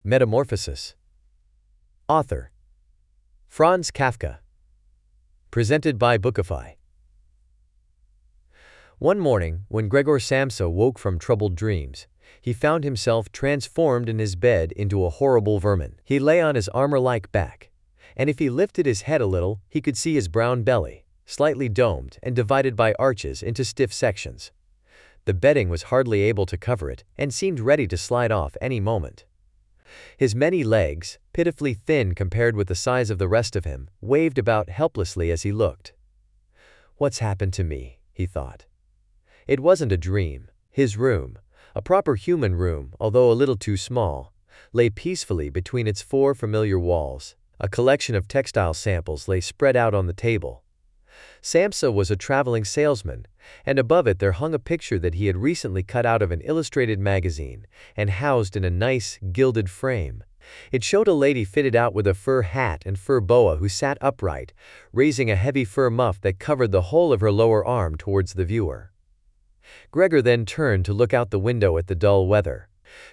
Metamorphosis. Author: Franz Kafka. Presented by Bookify. One morning, when Gregor Samsa woke from troubled dreams, he found himself transformed in his bed into a horrible vermin. He lay on his armor-like back, and if he lifted his head a little, he could see his brown belly, slightly domed and divided by arches into stiff sections. The bedding was hardly able to cover it and seemed ready to slide off any moment. His many legs, pitifully thin compared with the size of the rest of him, waved about helplessly as he looked. "What's happened to me?" he thought. It wasn't a dream. His room, a proper human room, although a little too small, lay peacefully between its four familiar walls. A collection of textile samples lay spread out on the table. Samsa was a traveling salesman, and above it there hung a picture that he had recently cut out of an illustrated magazine and housed in a nice, gilded frame. It showed a lady fitted out with a fur hat and fur boa who sat upright, raising a heavy fur muff that covered the whole of her lower arm towards the viewer. Gregor then turned to look out the window at the dull weather.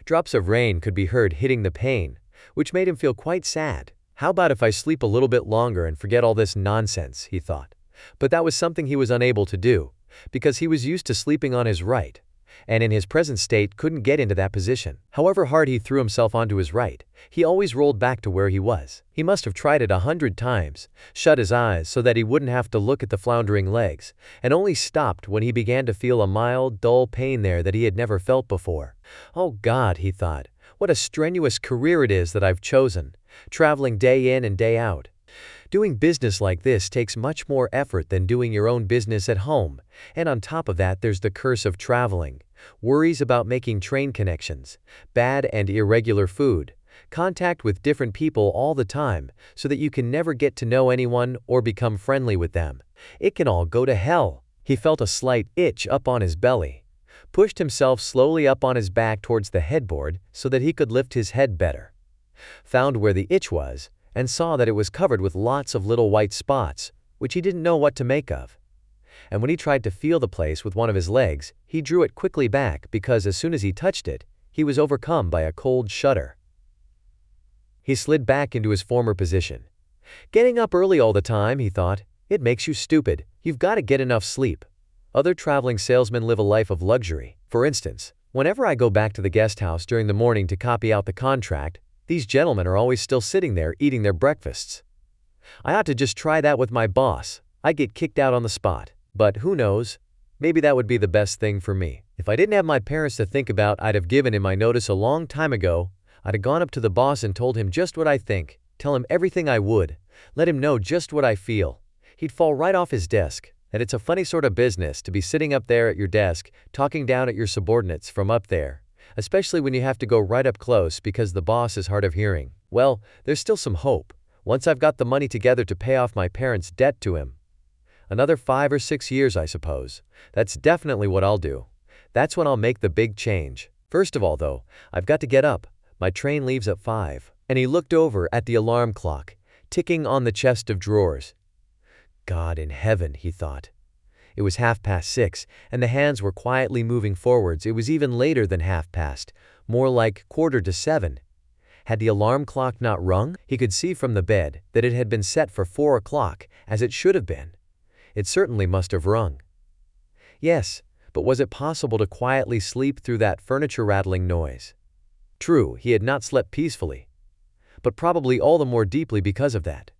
Drops of rain could be heard hitting the pane, which made him feel quite sad. "How about if I sleep a little bit longer and forget all this nonsense?" he thought. But that was something he was unable to do, because he was used to sleeping on his right, and in his present state couldn't get into that position. However hard he threw himself onto his right, he always rolled back to where he was. He must have tried it 100 times, shut his eyes so that he wouldn't have to look at the floundering legs, and only stopped when he began to feel a mild, dull pain there that he had never felt before. "Oh God," he thought, "what a strenuous career it is that I've chosen, traveling day in and day out. Doing business like this takes much more effort than doing your own business at home, and on top of that there's the curse of traveling, worries about making train connections, bad and irregular food, contact with different people all the time so that you can never get to know anyone or become friendly with them. It can all go to hell." He felt a slight itch up on his belly, pushed himself slowly up on his back towards the headboard so that he could lift his head better, found where the itch was, and saw that it was covered with lots of little white spots, which he didn't know what to make of. And when he tried to feel the place with one of his legs, he drew it quickly back because as soon as he touched it, he was overcome by a cold shudder. He slid back into his former position. "Getting up early all the time," he thought, "it makes you stupid. You've got to get enough sleep. Other traveling salesmen live a life of luxury. For instance, whenever I go back to the guest house during the morning to copy out the contract, these gentlemen are always still sitting there eating their breakfasts. I ought to just try that with my boss. I'd get kicked out on the spot. But who knows? Maybe that would be the best thing for me. If I didn't have my parents to think about, I'd have given him my notice a long time ago. I'd have gone up to the boss and told him just what I think, tell him everything I would, let him know just what I feel. He'd fall right off his desk. And it's a funny sort of business to be sitting up there at your desk, talking down at your subordinates from up there, especially when you have to go right up close because the boss is hard of hearing. Well, there's still some hope. Once I've got the money together to pay off my parents' debt to him. Another 5 or 6 years, I suppose. That's definitely what I'll do. That's when I'll make the big change. First of all, though, I've got to get up. My train leaves at 5. And he looked over at the alarm clock, ticking on the chest of drawers. God in heaven, he thought. It was 6:30, and the hands were quietly moving forwards. It was even later than 6:30, more like 6:45. Had the alarm clock not rung? He could see from the bed that it had been set for 4 o'clock, as it should have been. It certainly must have rung. Yes, but was it possible to quietly sleep through that furniture-rattling noise? True, he had not slept peacefully, but probably all the more deeply because of that.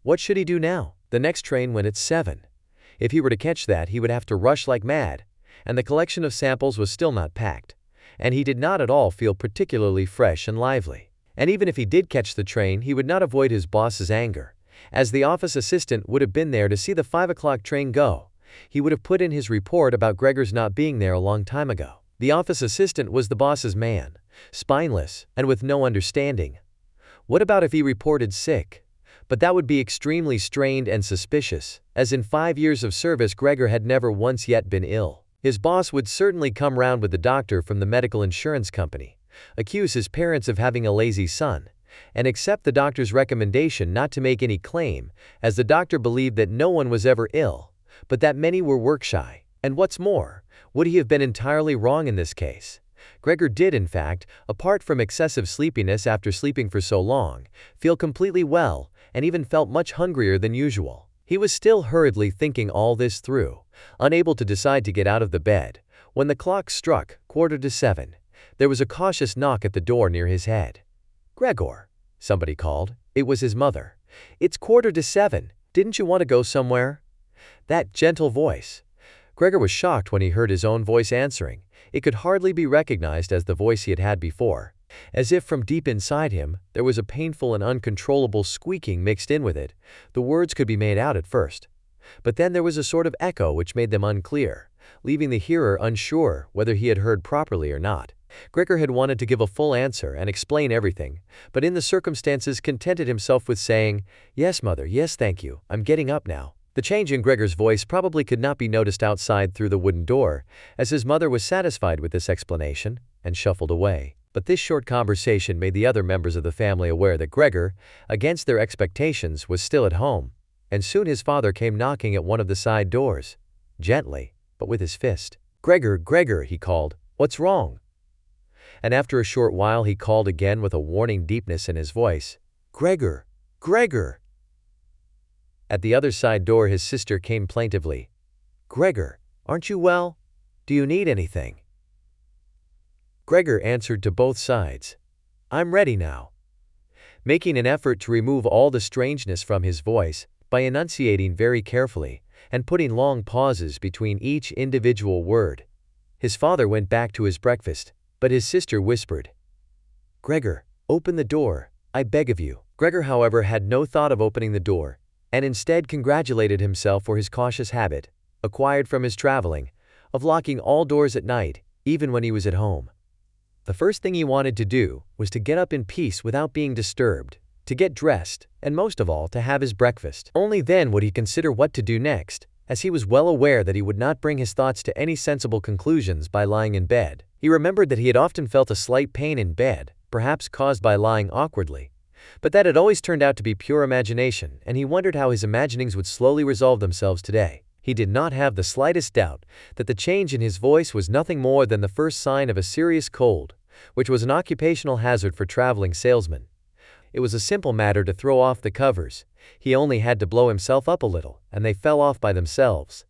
What should he do now? The next train went at 7. If he were to catch that, he would have to rush like mad, and the collection of samples was still not packed, and he did not at all feel particularly fresh and lively. And even if he did catch the train, he would not avoid his boss's anger, as the office assistant would have been there to see the 5 o'clock train go. He would have put in his report about Gregor's not being there a long time ago. The office assistant was the boss's man, spineless, and with no understanding. What about if he reported sick? But that would be extremely strained and suspicious, as in 5 years of service Gregor had never once yet been ill. His boss would certainly come round with the doctor from the medical insurance company, accuse his parents of having a lazy son, and accept the doctor's recommendation not to make any claim, as the doctor believed that no one was ever ill, but that many were work-shy. And what's more, would he have been entirely wrong in this case? Gregor did, in fact, apart from excessive sleepiness after sleeping for so long, feel completely well and even felt much hungrier than usual. He was still hurriedly thinking all this through, unable to decide to get out of the bed, when the clock struck 7:15. There was a cautious knock at the door near his head. "Gregor," somebody called. It was his mother. "It's 7:15. Didn't you want to go somewhere?" That gentle voice. Gregor was shocked when he heard his own voice answering. It could hardly be recognized as the voice he had had before. As if from deep inside him, there was a painful and uncontrollable squeaking mixed in with it. The words could be made out at first, but then there was a sort of echo which made them unclear, leaving the hearer unsure whether he had heard properly or not. Gregor had wanted to give a full answer and explain everything, but in the circumstances contented himself with saying, "Yes, mother, yes, thank you, I'm getting up now." The change in Gregor's voice probably could not be noticed outside through the wooden door, as his mother was satisfied with this explanation and shuffled away. But this short conversation made the other members of the family aware that Gregor, against their expectations, was still at home, and soon his father came knocking at one of the side doors, gently, but with his fist. "Gregor, Gregor," he called, "what's wrong?" And after a short while he called again with a warning deepness in his voice, "Gregor, Gregor." At the other side door his sister came plaintively, "Gregor, aren't you well? Do you need anything?" Gregor answered to both sides, "I'm ready now," making an effort to remove all the strangeness from his voice by enunciating very carefully and putting long pauses between each individual word. His father went back to his breakfast, but his sister whispered, "Gregor, open the door, I beg of you." Gregor, however, had no thought of opening the door, and instead congratulated himself for his cautious habit, acquired from his traveling, of locking all doors at night, even when he was at home. The first thing he wanted to do was to get up in peace without being disturbed, to get dressed, and most of all, to have his breakfast. Only then would he consider what to do next, as he was well aware that he would not bring his thoughts to any sensible conclusions by lying in bed. He remembered that he had often felt a slight pain in bed, perhaps caused by lying awkwardly, but that had always turned out to be pure imagination, and he wondered how his imaginings would slowly resolve themselves today. He did not have the slightest doubt that the change in his voice was nothing more than the first sign of a serious cold, which was an occupational hazard for traveling salesmen. It was a simple matter to throw off the covers. He only had to blow himself up a little, and they fell off by themselves.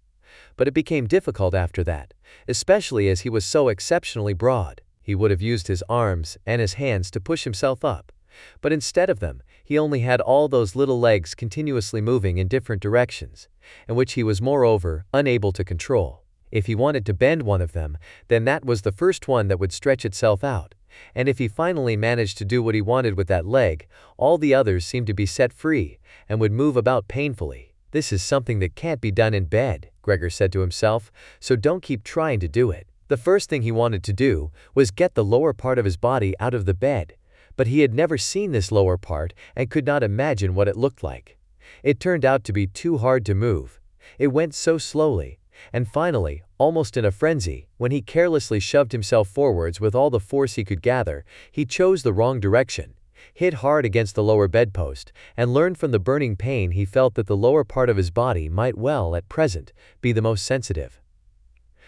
But it became difficult after that, especially as he was so exceptionally broad. He would have used his arms and his hands to push himself up, but instead of them, he only had all those little legs continuously moving in different directions, and which he was moreover unable to control. If he wanted to bend one of them, then that was the first one that would stretch itself out, and if he finally managed to do what he wanted with that leg, all the others seemed to be set free and would move about painfully. "This is something that can't be done in bed," Gregor said to himself, "so don't keep trying to do it." The first thing he wanted to do was get the lower part of his body out of the bed, but he had never seen this lower part and could not imagine what it looked like. It turned out to be too hard to move. It went so slowly, and finally, almost in a frenzy, when he carelessly shoved himself forwards with all the force he could gather, he chose the wrong direction, hit hard against the lower bedpost, and learned from the burning pain he felt that the lower part of his body might well, at present, be the most sensitive.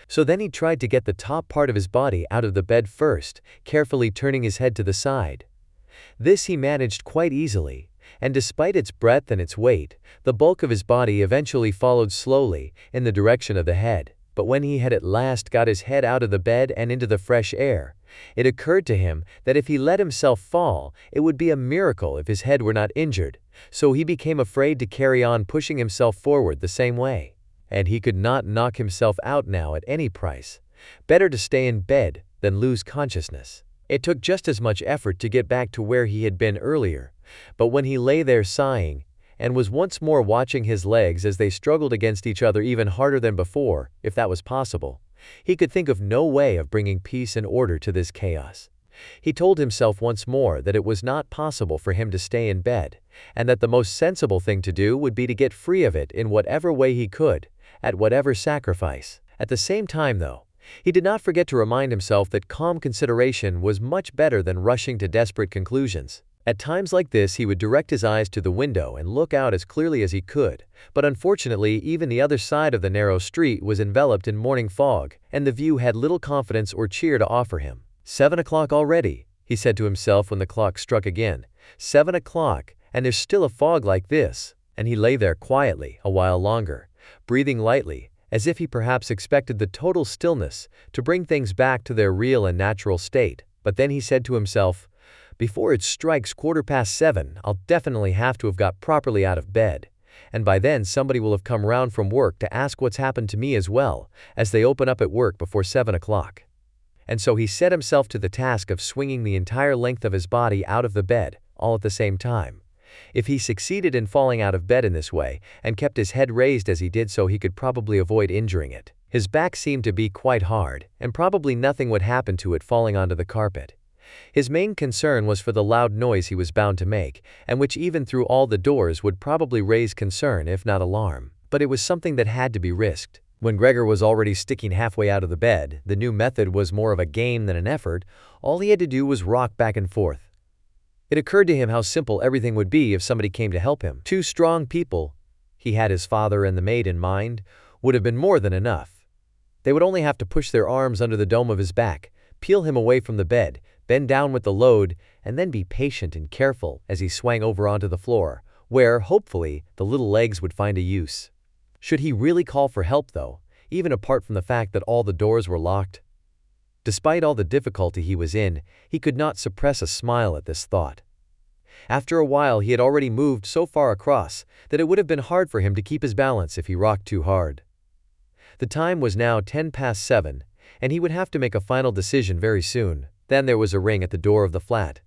So then he tried to get the top part of his body out of the bed first, carefully turning his head to the side. This he managed quite easily, and despite its breadth and its weight, the bulk of his body eventually followed slowly in the direction of the head. But when he had at last got his head out of the bed and into the fresh air, it occurred to him that if he let himself fall, it would be a miracle if his head were not injured, so he became afraid to carry on pushing himself forward the same way. And he could not knock himself out now at any price. Better to stay in bed than lose consciousness. It took just as much effort to get back to where he had been earlier, but when he lay there sighing, and was once more watching his legs as they struggled against each other even harder than before, if that was possible, he could think of no way of bringing peace and order to this chaos. He told himself once more that it was not possible for him to stay in bed, and that the most sensible thing to do would be to get free of it in whatever way he could, at whatever sacrifice. At the same time, though, he did not forget to remind himself that calm consideration was much better than rushing to desperate conclusions. At times like this he would direct his eyes to the window and look out as clearly as he could, but unfortunately even the other side of the narrow street was enveloped in morning fog, and the view had little confidence or cheer to offer him. 7 o'clock already, he said to himself when the clock struck again. 7 o'clock, and there's still a fog like this. And he lay there quietly a while longer, breathing lightly, as if he perhaps expected the total stillness to bring things back to their real and natural state. But then he said to himself, before it strikes 7:15, I'll definitely have to have got properly out of bed. And by then somebody will have come round from work to ask what's happened to me as well, as they open up at work before 7 o'clock. And so he set himself to the task of swinging the entire length of his body out of the bed, all at the same time. If he succeeded in falling out of bed in this way, and kept his head raised as he did so, he could probably avoid injuring it. His back seemed to be quite hard, and probably nothing would happen to it falling onto the carpet. His main concern was for the loud noise he was bound to make, and which even through all the doors would probably raise concern if not alarm. But it was something that had to be risked. When Gregor was already sticking halfway out of the bed, the new method was more of a game than an effort. All he had to do was rock back and forth. It occurred to him how simple everything would be if somebody came to help him. 2 strong people, he had his father and the maid in mind, would have been more than enough. They would only have to push their arms under the dome of his back, peel him away from the bed, bend down with the load, and then be patient and careful as he swung over onto the floor, where, hopefully, the little legs would find a use. Should he really call for help, though, even apart from the fact that all the doors were locked? Despite all the difficulty he was in, he could not suppress a smile at this thought. After a while he had already moved so far across that it would have been hard for him to keep his balance if he rocked too hard. The time was now 7:10, and he would have to make a final decision very soon. Then there was a ring at the door of the flat.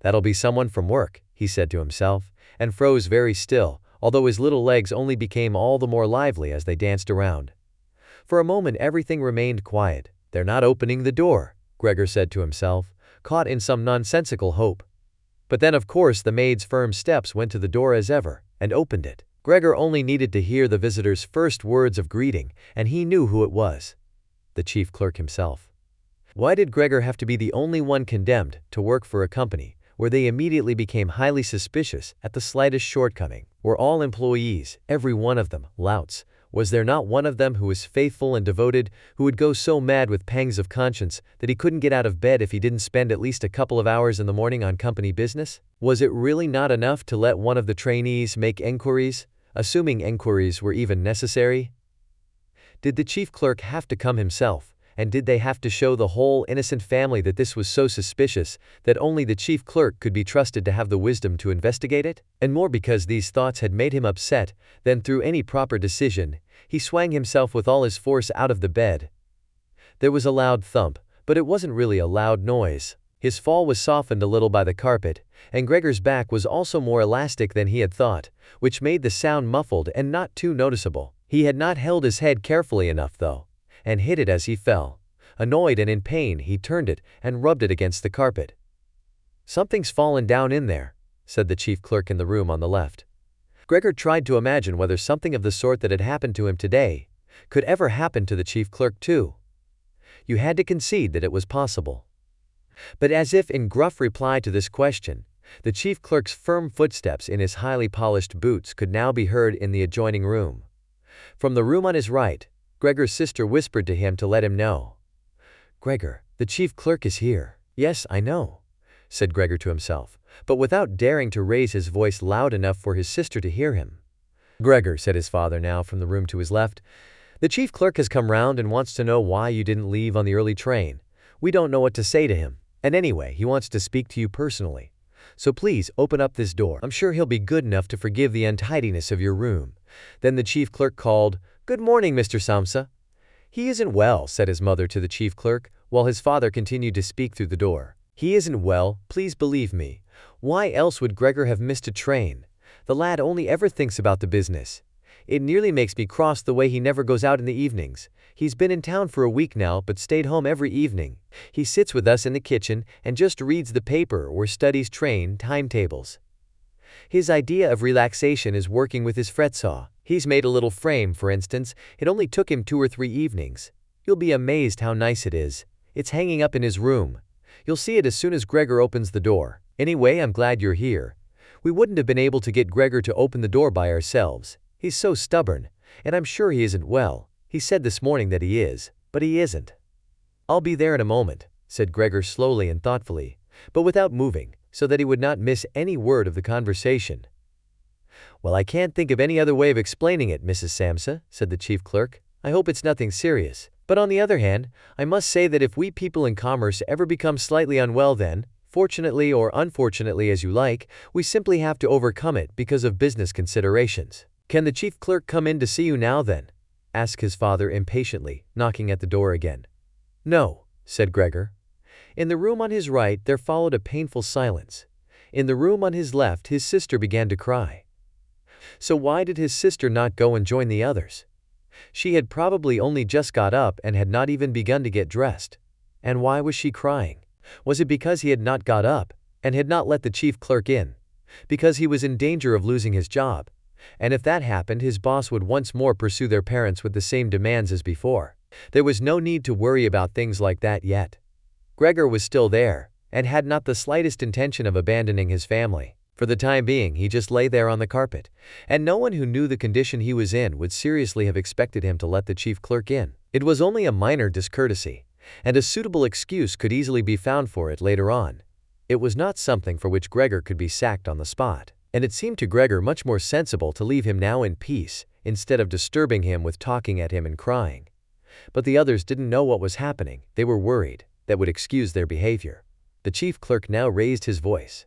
That'll be someone from work, he said to himself, and froze very still, although his little legs only became all the more lively as they danced around. For a moment everything remained quiet. They're not opening the door, Gregor said to himself, caught in some nonsensical hope. But then of course the maid's firm steps went to the door as ever, and opened it. Gregor only needed to hear the visitor's first words of greeting, and he knew who it was. The chief clerk himself. Why did Gregor have to be the only one condemned to work for a company where they immediately became highly suspicious at the slightest shortcoming? Were all employees, every one of them, louts? Was there not one of them who was faithful and devoted, who would go so mad with pangs of conscience that he couldn't get out of bed if he didn't spend at least a couple of hours in the morning on company business? Was it really not enough to let one of the trainees make enquiries, assuming enquiries were even necessary? Did the chief clerk have to come himself, and did they have to show the whole innocent family that this was so suspicious that only the chief clerk could be trusted to have the wisdom to investigate it? And more because these thoughts had made him upset than through any proper decision, he swung himself with all his force out of the bed. There was a loud thump, but it wasn't really a loud noise. His fall was softened a little by the carpet, and Gregor's back was also more elastic than he had thought, which made the sound muffled and not too noticeable. He had not held his head carefully enough, though, and hit it as he fell. Annoyed and in pain, he turned it and rubbed it against the carpet. "Something's fallen down in there," said the chief clerk in the room on the left. Gregor tried to imagine whether something of the sort that had happened to him today could ever happen to the chief clerk too. You had to concede that it was possible. But as if in gruff reply to this question, the chief clerk's firm footsteps in his highly polished boots could now be heard in the adjoining room. From the room on his right, Gregor's sister whispered to him to let him know. "Gregor, the chief clerk is here." "Yes, I know," said Gregor to himself, but without daring to raise his voice loud enough for his sister to hear him. "Gregor," said his father now from the room to his left, "the chief clerk has come round and wants to know why you didn't leave on the early train. We don't know what to say to him, and anyway, he wants to speak to you personally. So please open up this door. I'm sure he'll be good enough to forgive the untidiness of your room." Then the chief clerk called, "Good morning, Mr. Samsa." "He isn't well," said his mother to the chief clerk, while his father continued to speak through the door. "He isn't well, please believe me. Why else would Gregor have missed a train? The lad only ever thinks about the business. It nearly makes me cross the way he never goes out in the evenings. He's been in town for a week now but stayed home every evening. He sits with us in the kitchen and just reads the paper or studies train timetables. His idea of relaxation is working with his fretsaw. He's made a little frame, for instance. It only took him 2 or 3 evenings. You'll be amazed how nice it is. It's hanging up in his room. You'll see it as soon as Gregor opens the door. Anyway, I'm glad you're here. We wouldn't have been able to get Gregor to open the door by ourselves. He's so stubborn, and I'm sure he isn't well. He said this morning that he is, but he isn't. I'll be there in a moment." said Gregor slowly and thoughtfully, but without moving, so that he would not miss any word of the conversation. "Well, I can't think of any other way of explaining it, Mrs. Samsa," said the chief clerk. "I hope it's nothing serious. But on the other hand, I must say that if we people in commerce ever become slightly unwell, then, fortunately or unfortunately as you like, we simply have to overcome it because of business considerations." "Can the chief clerk come in to see you now, then?" asked his father impatiently, knocking at the door again. "No," said Gregor. In the room on his right there followed a painful silence. In the room on his left his sister began to cry. So why did his sister not go and join the others? She had probably only just got up and had not even begun to get dressed. And why was she crying? Was it because he had not got up and had not let the chief clerk in? Because he was in danger of losing his job? And if that happened, his boss would once more pursue their parents with the same demands as before. There was no need to worry about things like that yet. Gregor was still there, and had not the slightest intention of abandoning his family. For the time being, he just lay there on the carpet, and no one who knew the condition he was in would seriously have expected him to let the chief clerk in. It was only a minor discourtesy, and a suitable excuse could easily be found for it later on. It was not something for which Gregor could be sacked on the spot, and it seemed to Gregor much more sensible to leave him now in peace, instead of disturbing him with talking at him and crying. But the others didn't know what was happening. They were worried. That would excuse their behavior. The chief clerk now raised his voice.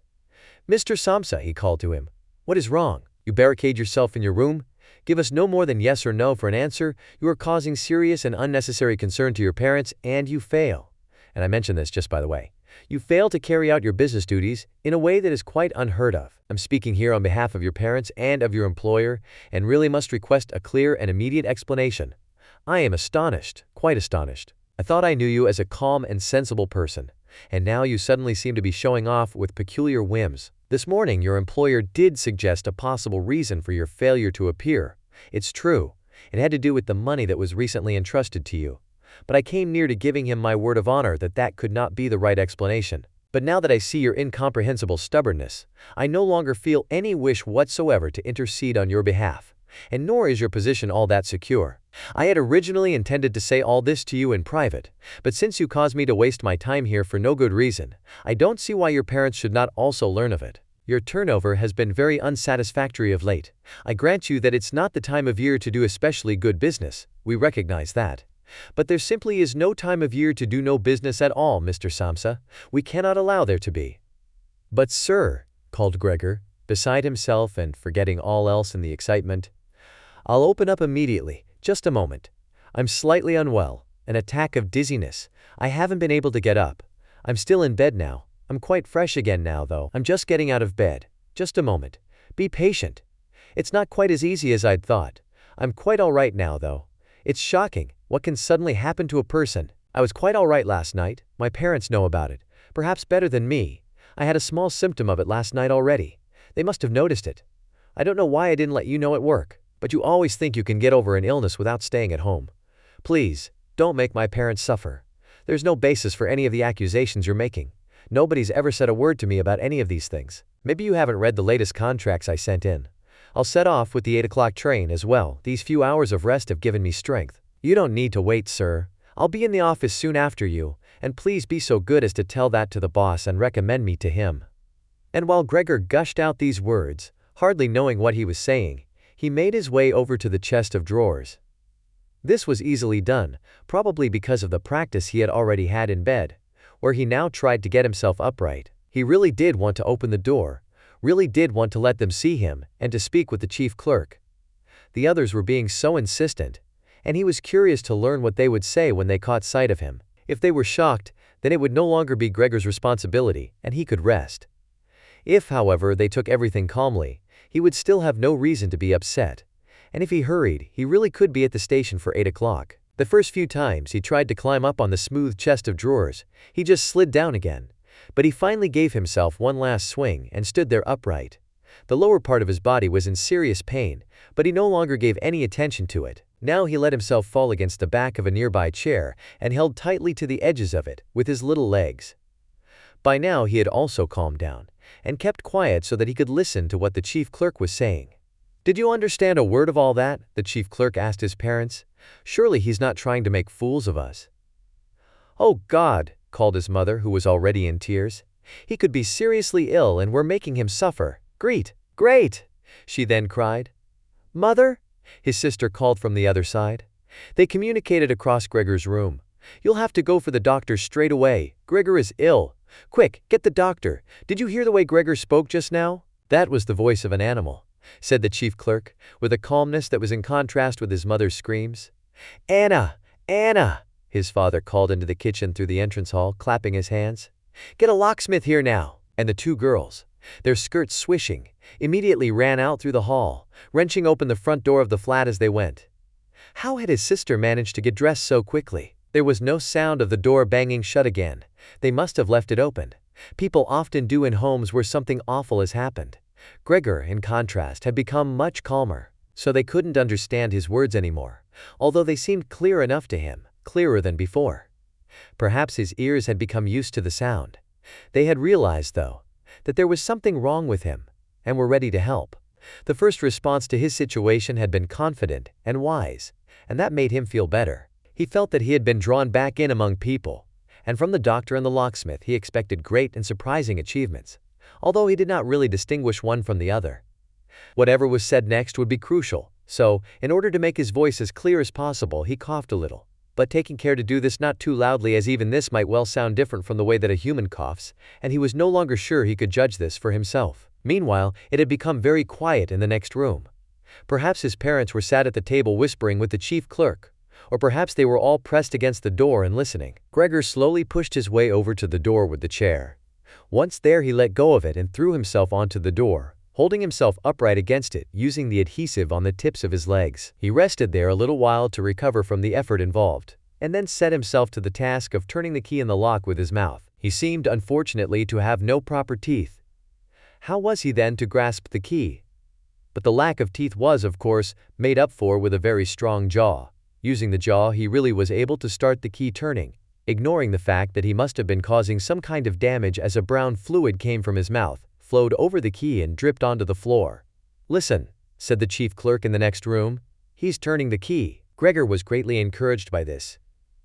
"Mr. Samsa," he called to him. "What is wrong? You barricade yourself in your room? Give us no more than yes or no for an answer. You are causing serious and unnecessary concern to your parents, and you fail. And I mention this just by the way. You fail to carry out your business duties in a way that is quite unheard of. I'm speaking here on behalf of your parents and of your employer, and really must request a clear and immediate explanation. I am astonished, quite astonished. I thought I knew you as a calm and sensible person, and now you suddenly seem to be showing off with peculiar whims. This morning your employer did suggest a possible reason for your failure to appear. It's true, it had to do with the money that was recently entrusted to you. But I came near to giving him my word of honor that that could not be the right explanation. But now that I see your incomprehensible stubbornness, I no longer feel any wish whatsoever to intercede on your behalf. And nor is your position all that secure. I had originally intended to say all this to you in private, but since you caused me to waste my time here for no good reason, I don't see why your parents should not also learn of it. Your turnover has been very unsatisfactory of late. I grant you that it's not the time of year to do especially good business. We recognize that. But there simply is no time of year to do no business at all, Mr. Samsa. We cannot allow there to be." "But sir," called Gregor, beside himself and forgetting all else in the excitement, "I'll open up immediately. Just a moment. I'm slightly unwell. An attack of dizziness. I haven't been able to get up. I'm still in bed now. I'm quite fresh again now, though. I'm just getting out of bed. Just a moment. Be patient. It's not quite as easy as I'd thought. I'm quite all right now, though. It's shocking what can suddenly happen to a person. I was quite all right last night. My parents know about it. Perhaps better than me. I had a small symptom of it last night already. They must have noticed it. I don't know why I didn't let you know at work. But you always think you can get over an illness without staying at home. Please, don't make my parents suffer. There's no basis for any of the accusations you're making. Nobody's ever said a word to me about any of these things. Maybe you haven't read the latest contracts I sent in. I'll set off with the 8 o'clock train as well. These few hours of rest have given me strength. You don't need to wait, sir. I'll be in the office soon after you, and please be so good as to tell that to the boss and recommend me to him." And while Gregor gushed out these words, hardly knowing what he was saying, he made his way over to the chest of drawers. This was easily done, probably because of the practice he had already had in bed, where he now tried to get himself upright. He really did want to open the door, really did want to let them see him, and to speak with the chief clerk. The others were being so insistent, and he was curious to learn what they would say when they caught sight of him. If they were shocked, then it would no longer be Gregor's responsibility, and he could rest. If, however, they took everything calmly, he would still have no reason to be upset, and if he hurried, he really could be at the station for 8 o'clock. The first few times he tried to climb up on the smooth chest of drawers, he just slid down again, but he finally gave himself one last swing and stood there upright. The lower part of his body was in serious pain, but he no longer gave any attention to it. Now he let himself fall against the back of a nearby chair and held tightly to the edges of it with his little legs. By now he had also calmed down, and kept quiet so that he could listen to what the chief clerk was saying. "Did you understand a word of all that?" the chief clerk asked his parents. "Surely he's not trying to make fools of us." "Oh God, called his mother, who was already in tears. "He could be seriously ill and we're making him suffer." "Great, great!" she then cried. "Mother?" his sister called from the other side. They communicated across Gregor's room. "You'll have to go for the doctor straight away. Gregor is ill. Quick, get the doctor. Did you hear the way Gregor spoke just now?" "That was the voice of an animal," said the chief clerk, with a calmness that was in contrast with his mother's screams. "Anna! Anna!" his father called into the kitchen through the entrance hall, clapping his hands. "Get a locksmith here now." And the two girls, their skirts swishing, immediately ran out through the hall, wrenching open the front door of the flat as they went. How had his sister managed to get dressed so quickly? There was no sound of the door banging shut again. They must have left it open. People often do in homes where something awful has happened. Gregor, in contrast, had become much calmer, so they couldn't understand his words anymore, although they seemed clear enough to him, clearer than before. Perhaps his ears had become used to the sound. They had realized, though, that there was something wrong with him, and were ready to help. The first response to his situation had been confident and wise, and that made him feel better. He felt that he had been drawn back in among people, and from the doctor and the locksmith he expected great and surprising achievements, although he did not really distinguish one from the other. Whatever was said next would be crucial, so, in order to make his voice as clear as possible, he coughed a little, but taking care to do this not too loudly, as even this might well sound different from the way that a human coughs, and he was no longer sure he could judge this for himself. Meanwhile, it had become very quiet in the next room. Perhaps his parents were sat at the table whispering with the chief clerk, or perhaps they were all pressed against the door and listening. Gregor slowly pushed his way over to the door with the chair. Once there, he let go of it and threw himself onto the door, holding himself upright against it using the adhesive on the tips of his legs. He rested there a little while to recover from the effort involved, and then set himself to the task of turning the key in the lock with his mouth. He seemed, unfortunately, to have no proper teeth. How was he then to grasp the key? But the lack of teeth was, of course, made up for with a very strong jaw. Using the jaw, he really was able to start the key turning, ignoring the fact that he must have been causing some kind of damage as a brown fluid came from his mouth, flowed over the key and dripped onto the floor. "Listen," said the chief clerk in the next room. "He's turning the key." Gregor was greatly encouraged by this.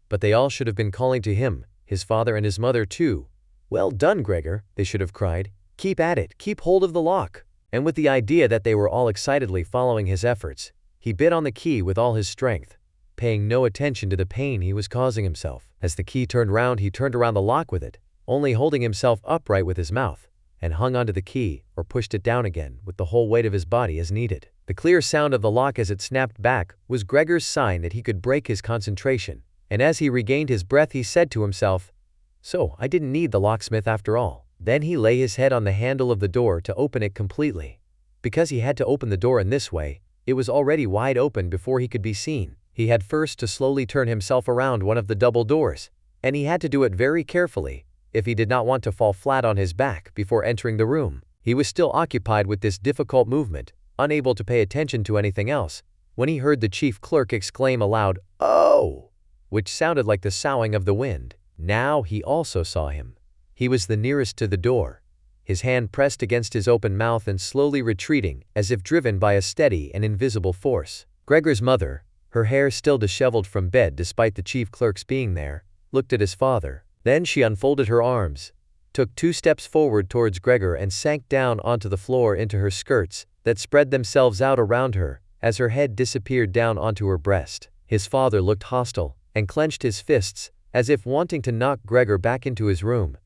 But they all should have been calling to him, his father and his mother too. "Well done, Gregor," they should have cried. "Keep at it, keep hold of the lock." And with the idea that they were all excitedly following his efforts, he bit on the key with all his strength, paying no attention to the pain he was causing himself. As the key turned round, he turned around the lock with it, only holding himself upright with his mouth, and hung onto the key or pushed it down again with the whole weight of his body as needed. The clear sound of the lock as it snapped back was Gregor's sign that he could break his concentration, and as he regained his breath he said to himself, "So, I didn't need the locksmith after all." Then he lay his head on the handle of the door to open it completely. Because he had to open the door in this way, it was already wide open before he could be seen. He had first to slowly turn himself around one of the double doors, and he had to do it very carefully if he did not want to fall flat on his back before entering the room. He was still occupied with this difficult movement, unable to pay attention to anything else, when he heard the chief clerk exclaim aloud, "Oh!" which sounded like the soughing of the wind. Now he also saw him. He was the nearest to the door, his hand pressed against his open mouth and slowly retreating as if driven by a steady and invisible force. Gregor's mother, her hair still disheveled from bed despite the chief clerk's being there, looked at his father. Then she unfolded her arms, took 2 steps forward towards Gregor and sank down onto the floor into her skirts that spread themselves out around her as her head disappeared down onto her breast. His father looked hostile and clenched his fists as if wanting to knock Gregor back into his room.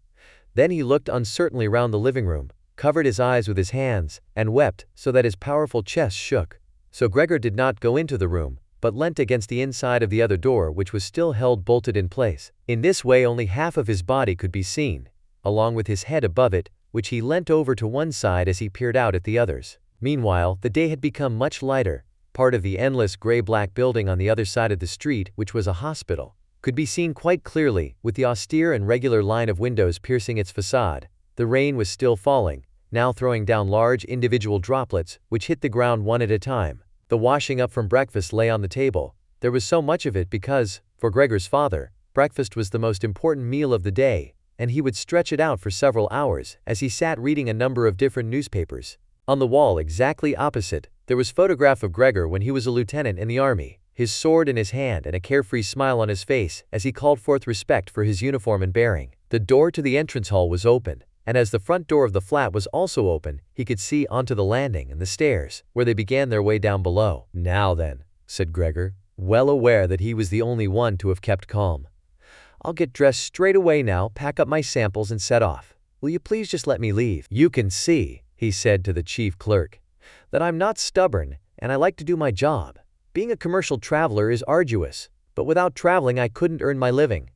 Then he looked uncertainly round the living room, covered his eyes with his hands, and wept so that his powerful chest shook. So Gregor did not go into the room, but leant against the inside of the other door, which was still held bolted in place. In this way only half of his body could be seen, along with his head above it, which he leant over to one side as he peered out at the others. Meanwhile, the day had become much lighter. Part of the endless gray-black building on the other side of the street, which was a hospital, could be seen quite clearly, with the austere and regular line of windows piercing its facade. The rain was still falling, now throwing down large individual droplets, which hit the ground one at a time. The washing up from breakfast lay on the table. There was so much of it because, for Gregor's father, breakfast was the most important meal of the day, and he would stretch it out for several hours as he sat reading a number of different newspapers. On the wall exactly opposite, there was a photograph of Gregor when he was a lieutenant in the army. his sword in his hand and a carefree smile on his face as he called forth respect for his uniform and bearing. The door to the entrance hall was open, and as the front door of the flat was also open, he could see onto the landing and the stairs, where they began their way down below. "Now then," said Gregor, well aware that he was the only one to have kept calm. "I'll get dressed straight away now, pack up my samples and set off. Will you please just let me leave? You can see," he said to the chief clerk, "that I'm not stubborn and I like to do my job. Being a commercial traveler is arduous, but without traveling I couldn't earn my living.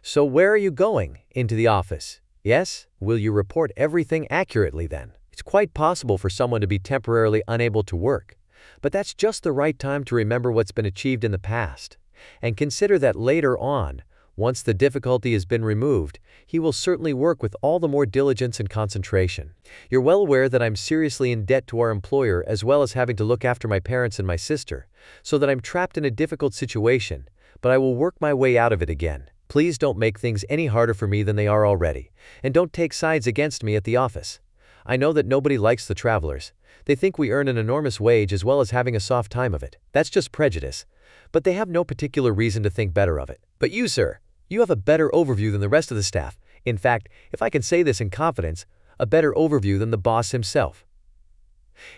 So where are you going? Into the office? Yes? Will you report everything accurately then? It's quite possible for someone to be temporarily unable to work, but that's just the right time to remember what's been achieved in the past, and consider that later on, once the difficulty has been removed, he will certainly work with all the more diligence and concentration. You're well aware that I'm seriously in debt to our employer as well as having to look after my parents and my sister, so that I'm trapped in a difficult situation, but I will work my way out of it again. Please don't make things any harder for me than they are already, and don't take sides against me at the office. I know that nobody likes the travelers. They think we earn an enormous wage as well as having a soft time of it. That's just prejudice, but they have no particular reason to think better of it. But you, sir, you have a better overview than the rest of the staff. In fact, if I can say this in confidence, a better overview than the boss himself.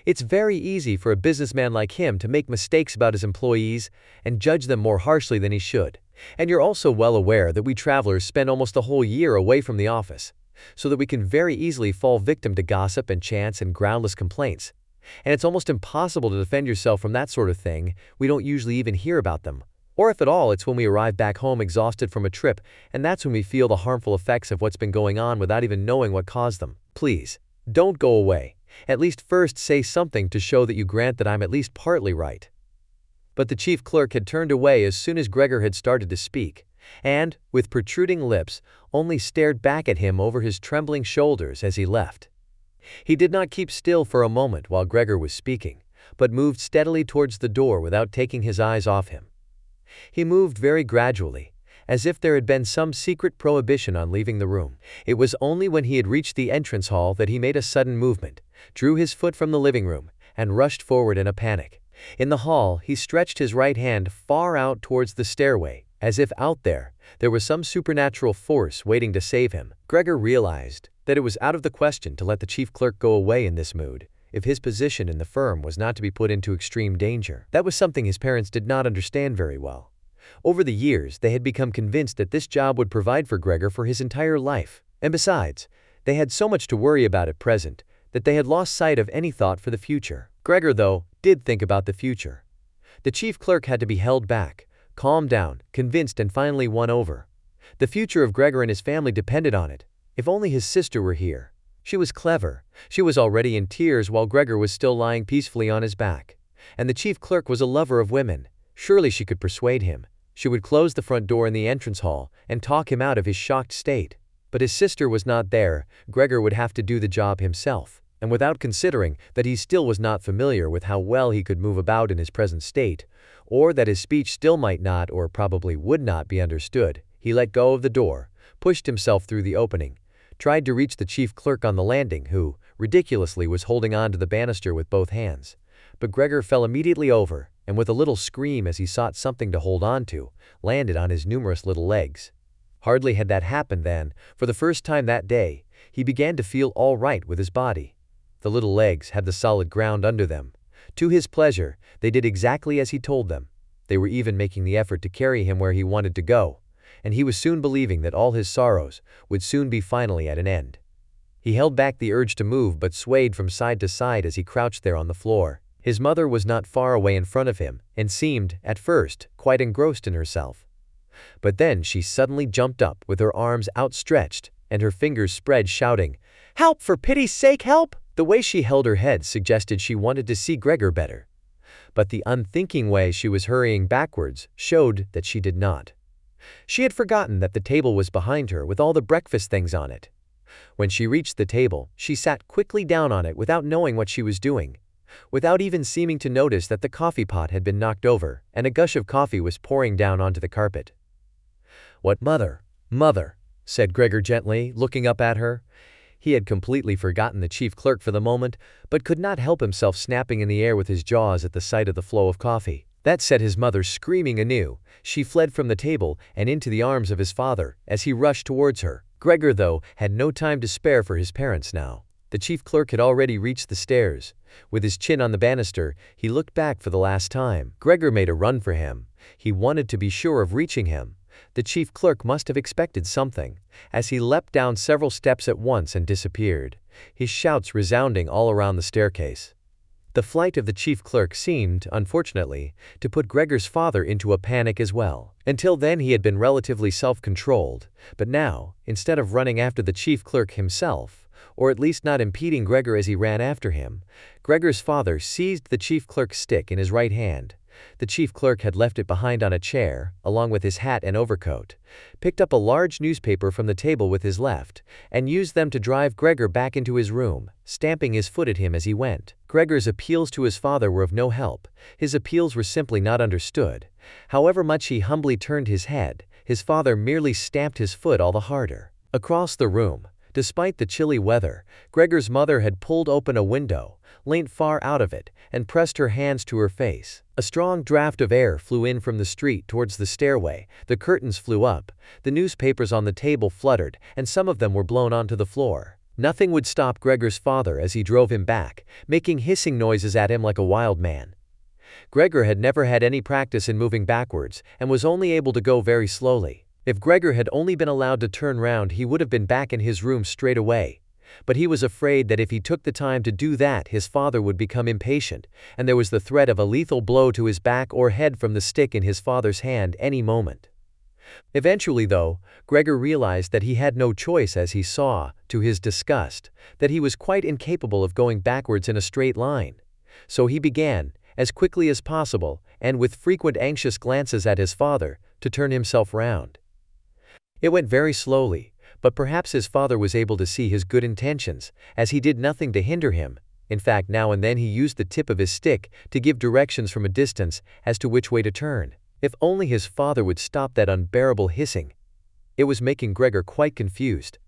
It's very easy for a businessman like him to make mistakes about his employees and judge them more harshly than he should. And you're also well aware that we travelers spend almost a whole year away from the office, so that we can very easily fall victim to gossip and chance and groundless complaints. And it's almost impossible to defend yourself from that sort of thing. We don't usually even hear about them. Or if at all, it's when we arrive back home exhausted from a trip, and that's when we feel the harmful effects of what's been going on without even knowing what caused them. Please, don't go away. At least first say something to show that you grant that I'm at least partly right." But the chief clerk had turned away as soon as Gregor had started to speak, and, with protruding lips, only stared back at him over his trembling shoulders as he left. He did not keep still for a moment while Gregor was speaking, but moved steadily towards the door without taking his eyes off him. He moved very gradually, as if there had been some secret prohibition on leaving the room. It was only when he had reached the entrance hall that he made a sudden movement, drew his foot from the living room, and rushed forward in a panic. In the hall, he stretched his right hand far out towards the stairway, as if out there was some supernatural force waiting to save him. Gregor realized that it was out of the question to let the chief clerk go away in this mood, if his position in the firm was not to be put into extreme danger. That was something his parents did not understand very well. Over the years, they had become convinced that this job would provide for Gregor for his entire life, and besides, they had so much to worry about at present that they had lost sight of any thought for the future. Gregor, though, did think about the future. The chief clerk had to be held back, calmed down, convinced, and finally won over. The future of Gregor and his family depended on it. If only his sister were here. She was clever. She was already in tears while Gregor was still lying peacefully on his back. And the chief clerk was a lover of women. Surely she could persuade him. She would close the front door in the entrance hall and talk him out of his shocked state. But his sister was not there. Gregor would have to do the job himself. And without considering that he still was not familiar with how well he could move about in his present state, or that his speech still might not or probably would not be understood, he let go of the door, pushed himself through the opening, tried to reach the chief clerk on the landing who, ridiculously, was holding on to the banister with both hands. But Gregor fell immediately over, and with a little scream as he sought something to hold on to, landed on his numerous little legs. Hardly had that happened than, for the first time that day, he began to feel all right with his body. The little legs had the solid ground under them. To his pleasure, they did exactly as he told them. They were even making the effort to carry him where he wanted to go, and he was soon believing that all his sorrows would soon be finally at an end. He held back the urge to move but swayed from side to side as he crouched there on the floor. His mother was not far away in front of him and seemed, at first, quite engrossed in herself. But then she suddenly jumped up with her arms outstretched and her fingers spread, shouting, "Help, for pity's sake, help!" The way she held her head suggested she wanted to see Gregor better, but the unthinking way she was hurrying backwards showed that she did not. She had forgotten that the table was behind her with all the breakfast things on it. When she reached the table, she sat quickly down on it without knowing what she was doing, without even seeming to notice that the coffee pot had been knocked over and a gush of coffee was pouring down onto the carpet. "What, mother, mother," said Gregor gently, looking up at her. He had completely forgotten the chief clerk for the moment, but could not help himself snapping in the air with his jaws at the sight of the flow of coffee. That set his mother screaming anew. She fled from the table and into the arms of his father as he rushed towards her. Gregor, though, had no time to spare for his parents now. The chief clerk had already reached the stairs. With his chin on the banister, he looked back for the last time. Gregor made a run for him. He wanted to be sure of reaching him. The chief clerk must have expected something, as he leapt down several steps at once and disappeared, his shouts resounding all around the staircase. The flight of the chief clerk seemed, unfortunately, to put Gregor's father into a panic as well. Until then he had been relatively self-controlled, but now, instead of running after the chief clerk himself, or at least not impeding Gregor as he ran after him, Gregor's father seized the chief clerk's stick in his right hand. The chief clerk had left it behind on a chair, along with his hat and overcoat, picked up a large newspaper from the table with his left, and used them to drive Gregor back into his room, stamping his foot at him as he went. Gregor's appeals to his father were of no help. His appeals were simply not understood. However much he humbly turned his head, his father merely stamped his foot all the harder. Across the room, despite the chilly weather, Gregor's mother had pulled open a window, leant far out of it, and pressed her hands to her face. A strong draft of air flew in from the street towards the stairway, the curtains flew up, the newspapers on the table fluttered, and some of them were blown onto the floor. Nothing would stop Gregor's father as he drove him back, making hissing noises at him like a wild man. Gregor had never had any practice in moving backwards, and was only able to go very slowly. If Gregor had only been allowed to turn round, he would have been back in his room straight away. But he was afraid that if he took the time to do that, his father would become impatient, and there was the threat of a lethal blow to his back or head from the stick in his father's hand any moment. Eventually, though, Gregor realized that he had no choice as he saw, to his disgust, that he was quite incapable of going backwards in a straight line. So he began, as quickly as possible, and with frequent anxious glances at his father, to turn himself round. It went very slowly, but perhaps his father was able to see his good intentions, as he did nothing to hinder him. In fact, now and then he used the tip of his stick to give directions from a distance as to which way to turn. If only his father would stop that unbearable hissing. It was making Gregor quite confused.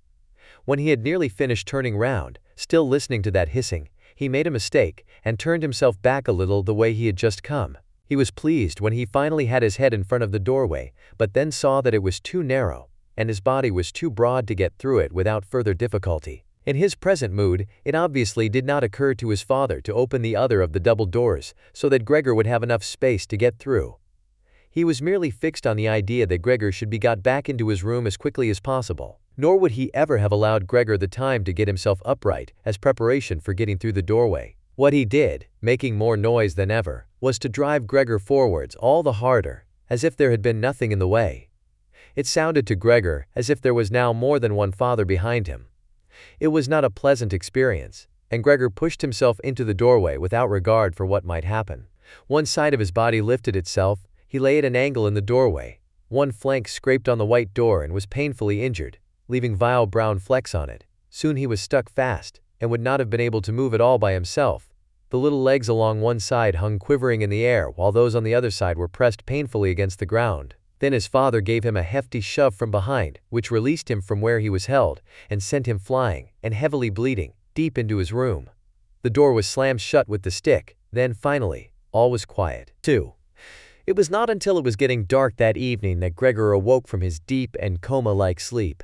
When he had nearly finished turning round, still listening to that hissing, he made a mistake and turned himself back a little the way he had just come. He was pleased when he finally had his head in front of the doorway, but then saw that it was too narrow, and his body was too broad to get through it without further difficulty. In his present mood, it obviously did not occur to his father to open the other of the double doors so that Gregor would have enough space to get through. He was merely fixed on the idea that Gregor should be got back into his room as quickly as possible, nor would he ever have allowed Gregor the time to get himself upright as preparation for getting through the doorway. What he did, making more noise than ever, was to drive Gregor forwards all the harder, as if there had been nothing in the way. It sounded to Gregor as if there was now more than one father behind him. It was not a pleasant experience, and Gregor pushed himself into the doorway without regard for what might happen. One side of his body lifted itself, he lay at an angle in the doorway. One flank scraped on the white door and was painfully injured, leaving vile brown flecks on it. Soon he was stuck fast, and would not have been able to move at all by himself. The little legs along one side hung quivering in the air while those on the other side were pressed painfully against the ground. Then his father gave him a hefty shove from behind, which released him from where he was held, and sent him flying, and heavily bleeding, deep into his room. The door was slammed shut with the stick. Then, finally, all was quiet. 2. It was not until it was getting dark that evening that Gregor awoke from his deep and coma-like sleep.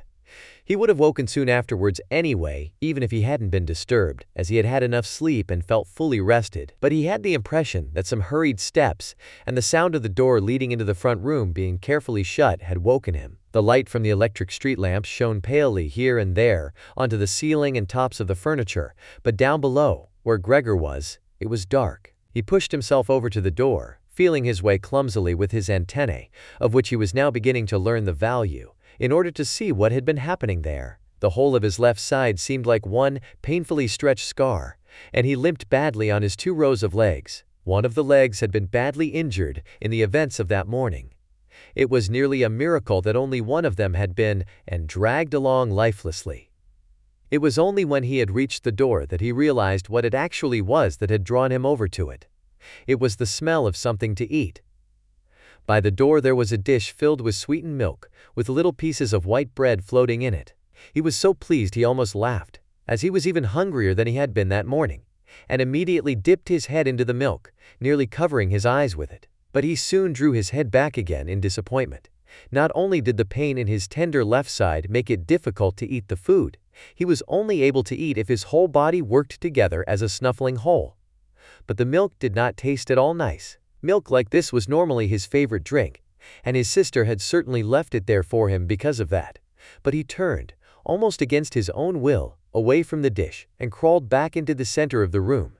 He would have woken soon afterwards anyway, even if he hadn't been disturbed, as he had had enough sleep and felt fully rested. But he had the impression that some hurried steps and the sound of the door leading into the front room being carefully shut had woken him. The light from the electric street lamps shone palely here and there onto the ceiling and tops of the furniture, but down below, where Gregor was, it was dark. He pushed himself over to the door, feeling his way clumsily with his antennae, of which he was now beginning to learn the value, in order to see what had been happening there. The whole of his left side seemed like one painfully stretched scar, and he limped badly on his 2 rows of legs. One of the legs had been badly injured in the events of that morning. It was nearly a miracle that only one of them had been and dragged along lifelessly. It was only when he had reached the door that he realized what it actually was that had drawn him over to it. It was the smell of something to eat. By the door there was a dish filled with sweetened milk, with little pieces of white bread floating in it. He was so pleased he almost laughed, as he was even hungrier than he had been that morning, and immediately dipped his head into the milk, nearly covering his eyes with it. But he soon drew his head back again in disappointment. Not only did the pain in his tender left side make it difficult to eat the food, he was only able to eat if his whole body worked together as a snuffling whole. But the milk did not taste at all nice. Milk like this was normally his favorite drink, and his sister had certainly left it there for him because of that. But he turned, almost against his own will, away from the dish and crawled back into the center of the room.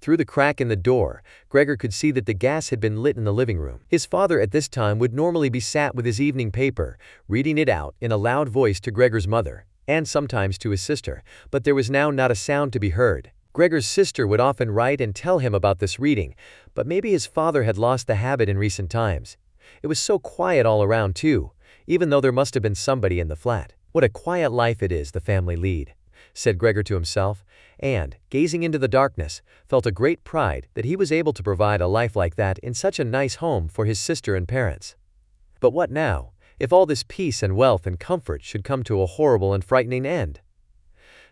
Through the crack in the door, Gregor could see that the gas had been lit in the living room. His father at this time would normally be sat with his evening paper, reading it out in a loud voice to Gregor's mother, and sometimes to his sister, but there was now not a sound to be heard. Gregor's sister would often write and tell him about this reading, but maybe his father had lost the habit in recent times. It was so quiet all around too, even though there must have been somebody in the flat. What a quiet life it is the family lead, said Gregor to himself, and, gazing into the darkness, felt a great pride that he was able to provide a life like that in such a nice home for his sister and parents. But what now, if all this peace and wealth and comfort should come to a horrible and frightening end?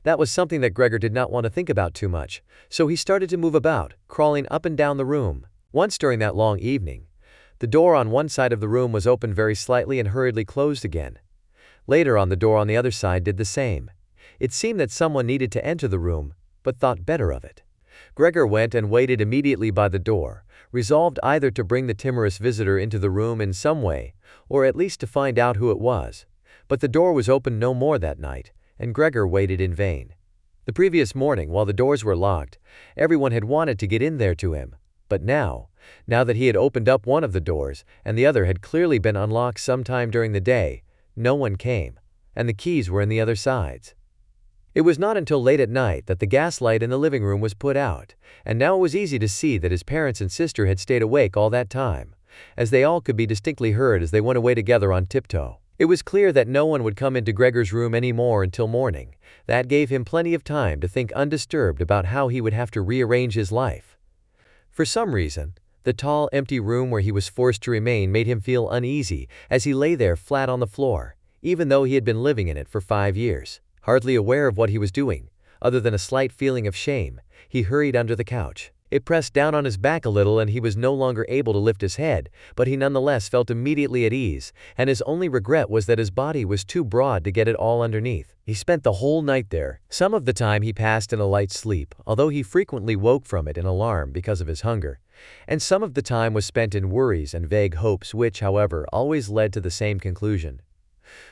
That was something that Gregor did not want to think about too much, so he started to move about, crawling up and down the room. Once during that long evening, the door on one side of the room was opened very slightly and hurriedly closed again. Later on, the door on the other side did the same. It seemed that someone needed to enter the room, but thought better of it. Gregor went and waited immediately by the door, resolved either to bring the timorous visitor into the room in some way, or at least to find out who it was. But the door was opened no more that night, and Gregor waited in vain. The previous morning, while the doors were locked, everyone had wanted to get in there to him. But now that he had opened up one of the doors, and the other had clearly been unlocked sometime during the day, no one came, and the keys were in the other sides. It was not until late at night that the gas light in the living room was put out, and now it was easy to see that his parents and sister had stayed awake all that time, as they all could be distinctly heard as they went away together on tiptoe. It was clear that no one would come into Gregor's room any more until morning. That gave him plenty of time to think undisturbed about how he would have to rearrange his life. For some reason, the tall, empty room where he was forced to remain made him feel uneasy as he lay there flat on the floor, even though he had been living in it for 5 years. Hardly aware of what he was doing, other than a slight feeling of shame, he hurried under the couch. It pressed down on his back a little and he was no longer able to lift his head, but he nonetheless felt immediately at ease, and his only regret was that his body was too broad to get it all underneath. He spent the whole night there. Some of the time he passed in a light sleep, although he frequently woke from it in alarm because of his hunger, and some of the time was spent in worries and vague hopes which, however, always led to the same conclusion.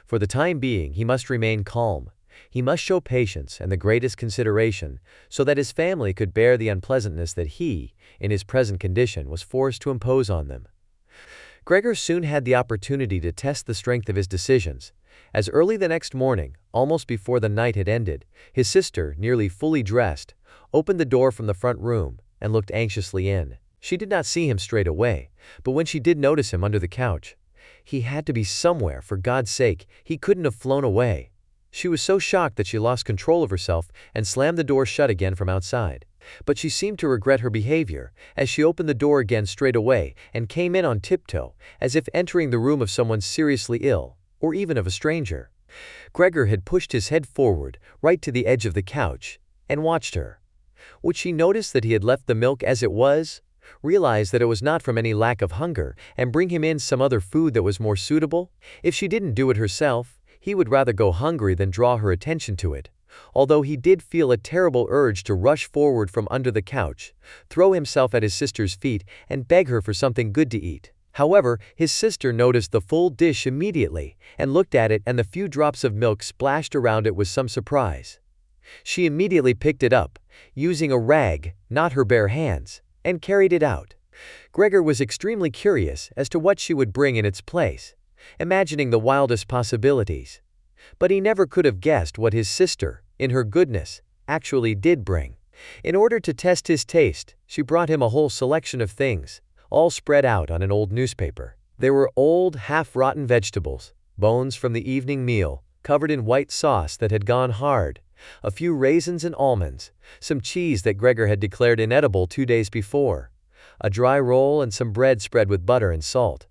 For the time being, he must remain calm. He must show patience and the greatest consideration so that his family could bear the unpleasantness that he, in his present condition, was forced to impose on them. Gregor soon had the opportunity to test the strength of his decisions, as early the next morning, almost before the night had ended, his sister, nearly fully dressed, opened the door from the front room and looked anxiously in. She did not see him straight away, but when she did notice him under the couch, he had to be somewhere, for God's sake, he couldn't have flown away. She was so shocked that she lost control of herself and slammed the door shut again from outside. But she seemed to regret her behavior, as she opened the door again straight away and came in on tiptoe, as if entering the room of someone seriously ill, or even of a stranger. Gregor had pushed his head forward, right to the edge of the couch, and watched her. Would she notice that he had left the milk as it was, realize that it was not from any lack of hunger, and bring him in some other food that was more suitable? If she didn't do it herself, he would rather go hungry than draw her attention to it, although he did feel a terrible urge to rush forward from under the couch, throw himself at his sister's feet, and beg her for something good to eat. However, his sister noticed the full dish immediately, and looked at it and the few drops of milk splashed around it with some surprise. She immediately picked it up, using a rag, not her bare hands, and carried it out. Gregor was extremely curious as to what she would bring in its place, imagining the wildest possibilities. But he never could have guessed what his sister, in her goodness, actually did bring. In order to test his taste, she brought him a whole selection of things, all spread out on an old newspaper. There were old, half-rotten vegetables, bones from the evening meal, covered in white sauce that had gone hard, a few raisins and almonds, some cheese that Gregor had declared inedible 2 days before, a dry roll and some bread spread with butter and salt,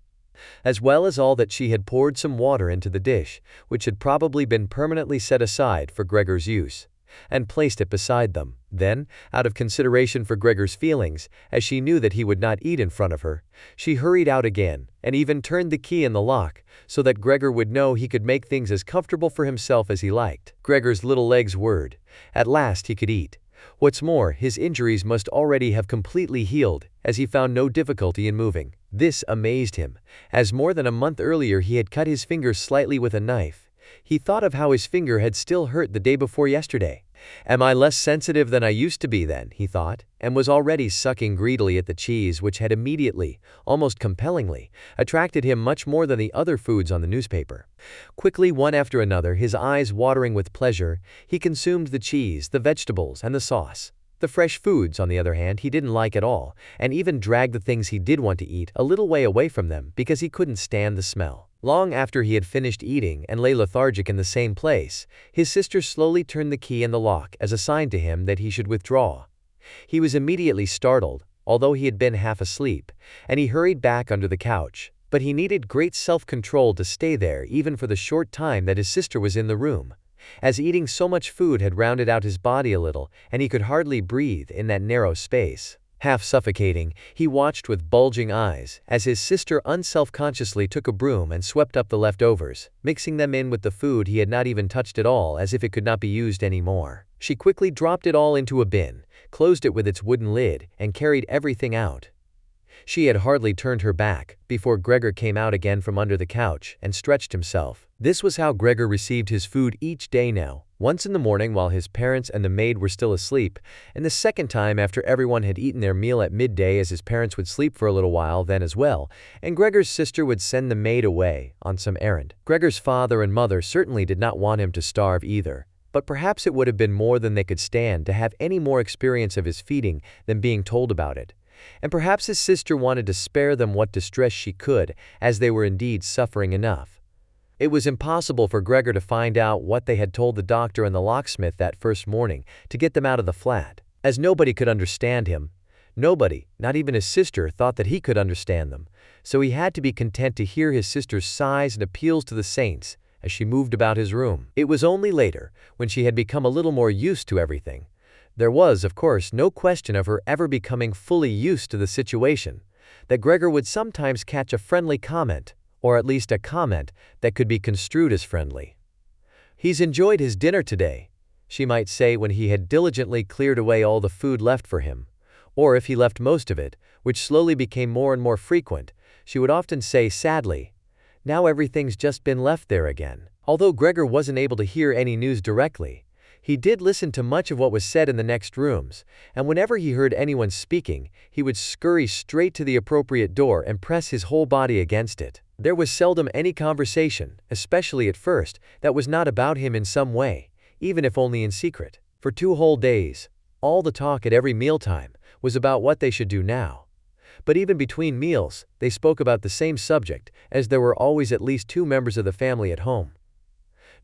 as well as all that she had poured some water into the dish, which had probably been permanently set aside for Gregor's use. and placed it beside them. Then, out of consideration for Gregor's feelings, as she knew that he would not eat in front of her, she hurried out again and even turned the key in the lock so that Gregor would know he could make things as comfortable for himself as he liked. Gregor's little legs whirred. At last he could eat. What's more, his injuries must already have completely healed, as he found no difficulty in moving. This amazed him, as more than a month earlier he had cut his finger slightly with a knife. He thought of how his finger had still hurt the day before yesterday. Am I less sensitive than I used to be then, he thought, and was already sucking greedily at the cheese which had immediately, almost compellingly, attracted him much more than the other foods on the newspaper. Quickly, one after another, his eyes watering with pleasure, he consumed the cheese, the vegetables, and the sauce. The fresh foods, on the other hand, he didn't like at all, and even dragged the things he did want to eat a little way away from them because he couldn't stand the smell. Long after he had finished eating and lay lethargic in the same place, his sister slowly turned the key in the lock as a sign to him that he should withdraw. He was immediately startled, although he had been half asleep, and he hurried back under the couch. But he needed great self-control to stay there even for the short time that his sister was in the room, as eating so much food had rounded out his body a little, and he could hardly breathe in that narrow space. Half suffocating, he watched with bulging eyes as his sister unselfconsciously took a broom and swept up the leftovers, mixing them in with the food he had not even touched at all as if it could not be used anymore. She quickly dropped it all into a bin, closed it with its wooden lid, and carried everything out. She had hardly turned her back before Gregor came out again from under the couch and stretched himself. This was how Gregor received his food each day now, once in the morning while his parents and the maid were still asleep, and the second time after everyone had eaten their meal at midday, as his parents would sleep for a little while then as well, and Gregor's sister would send the maid away on some errand. Gregor's father and mother certainly did not want him to starve either, but perhaps it would have been more than they could stand to have any more experience of his feeding than being told about it. And perhaps his sister wanted to spare them what distress she could, as they were indeed suffering enough. It was impossible for Gregor to find out what they had told the doctor and the locksmith that first morning to get them out of the flat, as nobody could understand him. Nobody, not even his sister, thought that he could understand them, so he had to be content to hear his sister's sighs and appeals to the saints as she moved about his room. It was only later, when she had become a little more used to everything. There was, of course, no question of her ever becoming fully used to the situation, that Gregor would sometimes catch a friendly comment, or at least a comment that could be construed as friendly. "He's enjoyed his dinner today," she might say when he had diligently cleared away all the food left for him. Or if he left most of it, which slowly became more and more frequent, she would often say sadly, "Now everything's just been left there again." Although Gregor wasn't able to hear any news directly, he did listen to much of what was said in the next rooms, and whenever he heard anyone speaking, he would scurry straight to the appropriate door and press his whole body against it. There was seldom any conversation, especially at first, that was not about him in some way, even if only in secret. For 2 whole days, all the talk at every mealtime was about what they should do now. But even between meals, they spoke about the same subject, as there were always at least 2 members of the family at home.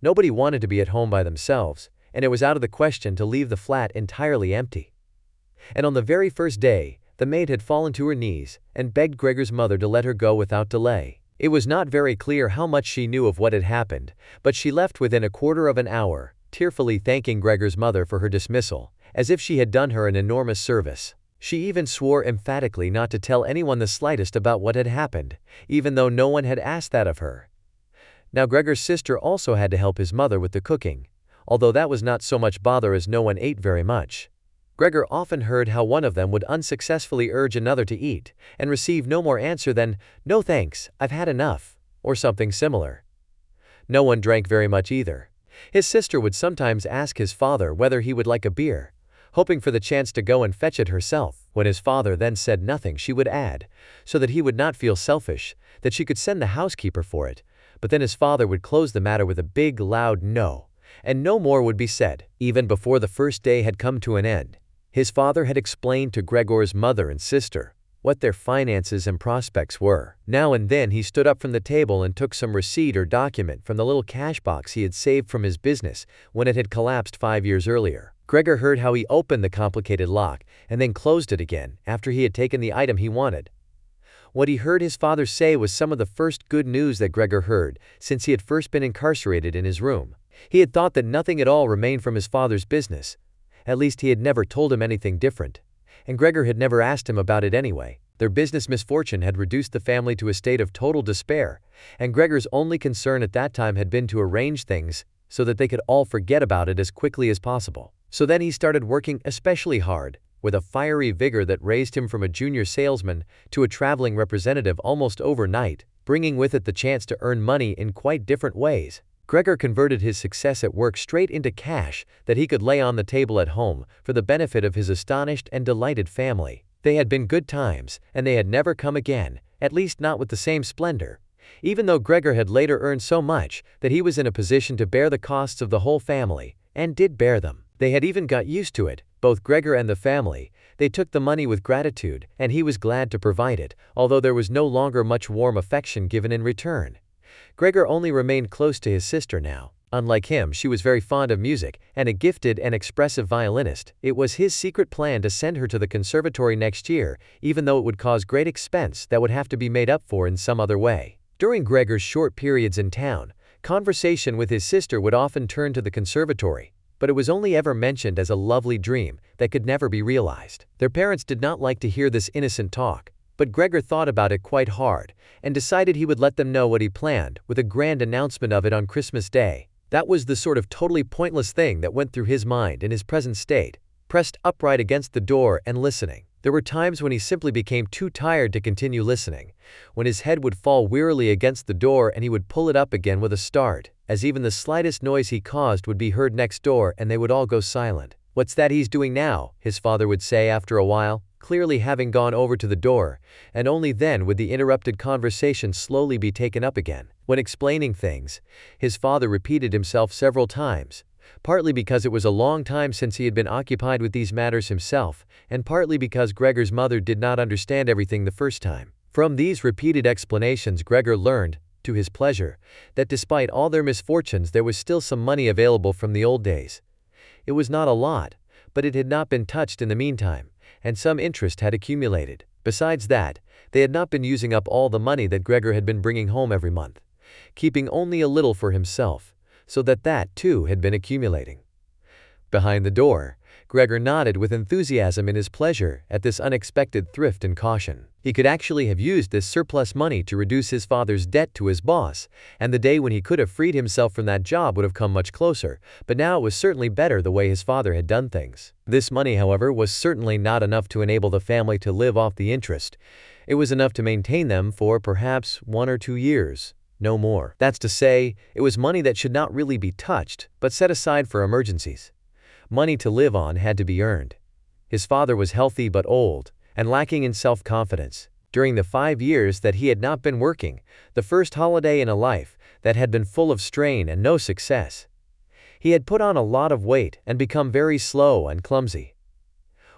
Nobody wanted to be at home by themselves, and it was out of the question to leave the flat entirely empty. And on the very first day, the maid had fallen to her knees and begged Gregor's mother to let her go without delay. It was not very clear how much she knew of what had happened, but she left within a quarter of an hour, tearfully thanking Gregor's mother for her dismissal, as if she had done her an enormous service. She even swore emphatically not to tell anyone the slightest about what had happened, even though no one had asked that of her. Now Gregor's sister also had to help his mother with the cooking, although that was not so much bother as no one ate very much. Gregor often heard how one of them would unsuccessfully urge another to eat, and receive no more answer than, "No thanks, I've had enough," or something similar. No one drank very much either. His sister would sometimes ask his father whether he would like a beer, hoping for the chance to go and fetch it herself. When his father then said nothing, she would add, so that he would not feel selfish, that she could send the housekeeper for it, but then his father would close the matter with a big, loud no, and no more would be said. Even before the first day had come to an end, his father had explained to Gregor's mother and sister what their finances and prospects were. Now and then he stood up from the table and took some receipt or document from the little cash box he had saved from his business when it had collapsed 5 years earlier. Gregor heard how he opened the complicated lock and then closed it again after he had taken the item he wanted. What he heard his father say was some of the first good news that Gregor heard since he had first been incarcerated in his room. He had thought that nothing at all remained from his father's business. At least he had never told him anything different. And Gregor had never asked him about it anyway. Their business misfortune had reduced the family to a state of total despair, and Gregor's only concern at that time had been to arrange things so that they could all forget about it as quickly as possible. So then he started working especially hard, with a fiery vigor that raised him from a junior salesman to a traveling representative almost overnight, bringing with it the chance to earn money in quite different ways. Gregor converted his success at work straight into cash that he could lay on the table at home for the benefit of his astonished and delighted family. They had been good times, and they had never come again, at least not with the same splendor. Even though Gregor had later earned so much that he was in a position to bear the costs of the whole family, and did bear them. They had even got used to it, both Gregor and the family. They took the money with gratitude, and he was glad to provide it, although there was no longer much warm affection given in return. Gregor only remained close to his sister now. Unlike him, she was very fond of music, and a gifted and expressive violinist. It was his secret plan to send her to the conservatory next year, even though it would cause great expense that would have to be made up for in some other way. During Gregor's short periods in town, conversation with his sister would often turn to the conservatory, but it was only ever mentioned as a lovely dream that could never be realized. Their parents did not like to hear this innocent talk, but Gregor thought about it quite hard and decided he would let them know what he planned with a grand announcement of it on Christmas Day. That was the sort of totally pointless thing that went through his mind in his present state, pressed upright against the door and listening. There were times when he simply became too tired to continue listening, when his head would fall wearily against the door and he would pull it up again with a start, as even the slightest noise he caused would be heard next door and they would all go silent. "What's that he's doing now?" his father would say after a while, clearly having gone over to the door, and only then would the interrupted conversation slowly be taken up again. When explaining things, his father repeated himself several times, partly because it was a long time since he had been occupied with these matters himself, and partly because Gregor's mother did not understand everything the first time. From these repeated explanations, Gregor learned, to his pleasure, that despite all their misfortunes there was still some money available from the old days. It was not a lot, but it had not been touched in the meantime, and some interest had accumulated. Besides that, they had not been using up all the money that Gregor had been bringing home every month, keeping only a little for himself, so that too had been accumulating. Behind the door, Gregor nodded with enthusiasm in his pleasure at this unexpected thrift and caution. He could actually have used this surplus money to reduce his father's debt to his boss, and the day when he could have freed himself from that job would have come much closer, but now it was certainly better the way his father had done things. This money, however, was certainly not enough to enable the family to live off the interest. It was enough to maintain them for perhaps 1 or 2 years. No more. That's to say, it was money that should not really be touched, but set aside for emergencies. Money to live on had to be earned. His father was healthy but old, and lacking in self-confidence. During the 5 years that he had not been working, the first holiday in a life that had been full of strain and no success, he had put on a lot of weight and become very slow and clumsy.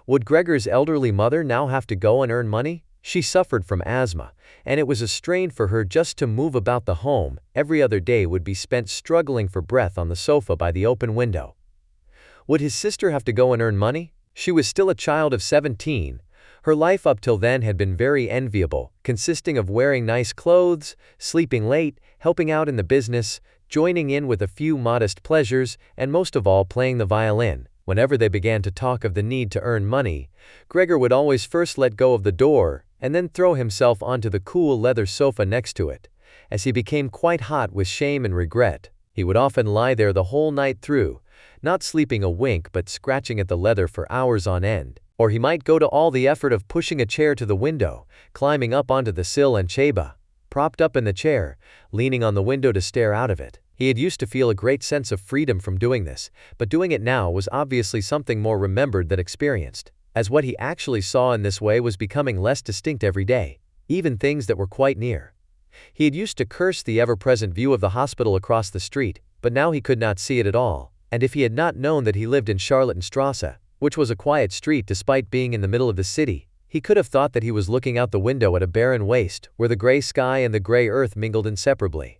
Would Gregor's elderly mother now have to go and earn money? She suffered from asthma, and it was a strain for her just to move about the home. Every other day would be spent struggling for breath on the sofa by the open window. Would his sister have to go and earn money? She was still a child of 17. Her life up till then had been very enviable, consisting of wearing nice clothes, sleeping late, helping out in the business, joining in with a few modest pleasures, and most of all playing the violin. Whenever they began to talk of the need to earn money, Gregor would always first let go of the door and then throw himself onto the cool leather sofa next to it. As he became quite hot with shame and regret, he would often lie there the whole night through, not sleeping a wink but scratching at the leather for hours on end. Or he might go to all the effort of pushing a chair to the window, climbing up onto the sill and Cheba, propped up in the chair, leaning on the window to stare out of it. He had used to feel a great sense of freedom from doing this, but doing it now was obviously something more remembered than experienced, as what he actually saw in this way was becoming less distinct every day, even things that were quite near. He had used to curse the ever-present view of the hospital across the street, but now he could not see it at all, and if he had not known that he lived in Charlottenstrasse, which was a quiet street despite being in the middle of the city, he could have thought that he was looking out the window at a barren waste where the gray sky and the gray earth mingled inseparably.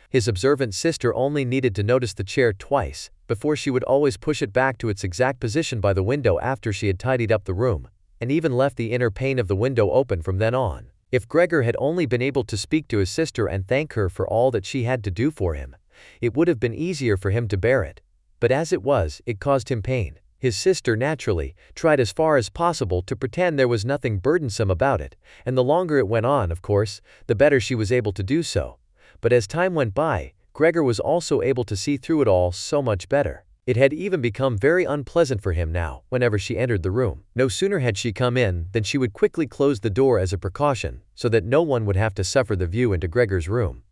His observant sister only needed to notice the chair twice before she would always push it back to its exact position by the window after she had tidied up the room, and even left the inner pane of the window open from then on. If Gregor had only been able to speak to his sister and thank her for all that she had to do for him, It would have been easier for him to bear it. But as it was, it caused him pain. His sister, naturally, tried as far as possible to pretend there was nothing burdensome about it, and the longer it went on, of course, the better she was able to do so. But as time went by, Gregor was also able to see through it all so much better. It had even become very unpleasant for him now, whenever she entered the room. No sooner had she come in than she would quickly close the door as a precaution, so that no one would have to suffer the view into Gregor's room.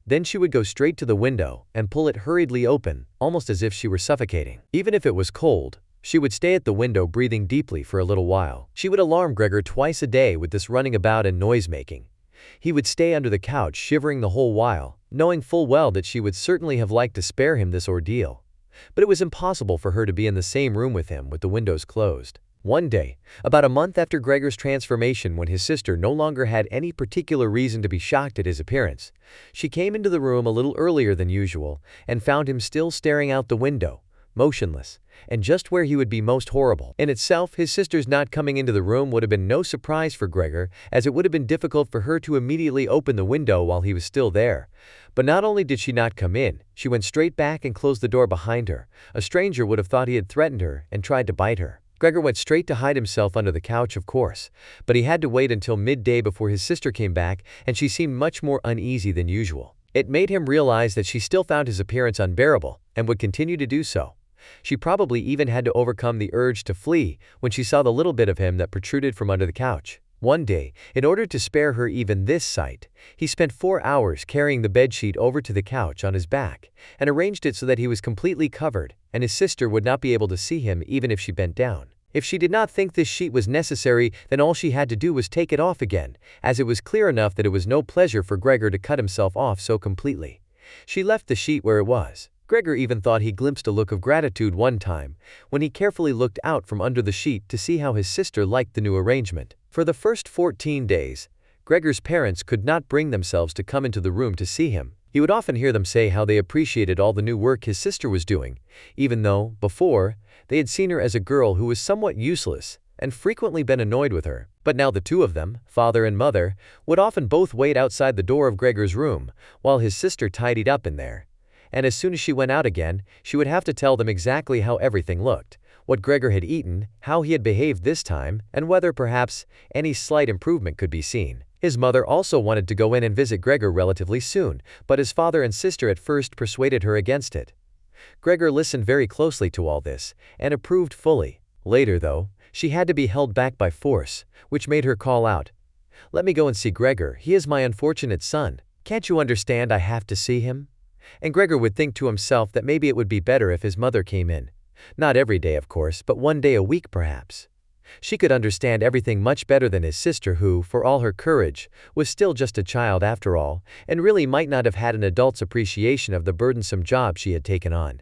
Then she would go straight to the window and pull it hurriedly open, almost as if she were suffocating. Even if it was cold, she would stay at the window breathing deeply for a little while. She would alarm Gregor twice a day with this running about and noise-making. He would stay under the couch shivering the whole while, knowing full well that she would certainly have liked to spare him this ordeal. But it was impossible for her to be in the same room with him with the windows closed. One day, about a month after Gregor's transformation, when his sister no longer had any particular reason to be shocked at his appearance, she came into the room a little earlier than usual and found him still staring out the window, motionless, and just where he would be most horrible. In itself, his sister's not coming into the room would have been no surprise for Gregor, as it would have been difficult for her to immediately open the window while he was still there. But not only did she not come in, she went straight back and closed the door behind her. A stranger would have thought he had threatened her and tried to bite her. Gregor went straight to hide himself under the couch, of course, but he had to wait until midday before his sister came back, and she seemed much more uneasy than usual. It made him realize that she still found his appearance unbearable and would continue to do so. She probably even had to overcome the urge to flee when she saw the little bit of him that protruded from under the couch. One day, in order to spare her even this sight, he spent 4 hours carrying the bedsheet over to the couch on his back and arranged it so that he was completely covered and his sister would not be able to see him even if she bent down. If she did not think this sheet was necessary, then all she had to do was take it off again, as it was clear enough that it was no pleasure for Gregor to cut himself off so completely. She left the sheet where it was. Gregor even thought he glimpsed a look of gratitude one time, when he carefully looked out from under the sheet to see how his sister liked the new arrangement. For the first 14 days, Gregor's parents could not bring themselves to come into the room to see him. He would often hear them say how they appreciated all the new work his sister was doing, even though, before, they had seen her as a girl who was somewhat useless and frequently been annoyed with her. But now the two of them, father and mother, would often both wait outside the door of Gregor's room while his sister tidied up in there. And as soon as she went out again, she would have to tell them exactly how everything looked, what Gregor had eaten, how he had behaved this time, and whether perhaps any slight improvement could be seen. His mother also wanted to go in and visit Gregor relatively soon, but his father and sister at first persuaded her against it. Gregor listened very closely to all this and approved fully. Later, though, she had to be held back by force, which made her call out, "Let me go and see Gregor. He is my unfortunate son. Can't you understand I have to see him?" And Gregor would think to himself that maybe it would be better if his mother came in. Not every day, of course, but one day a week perhaps. She could understand everything much better than his sister who, for all her courage, was still just a child after all, and really might not have had an adult's appreciation of the burdensome job she had taken on.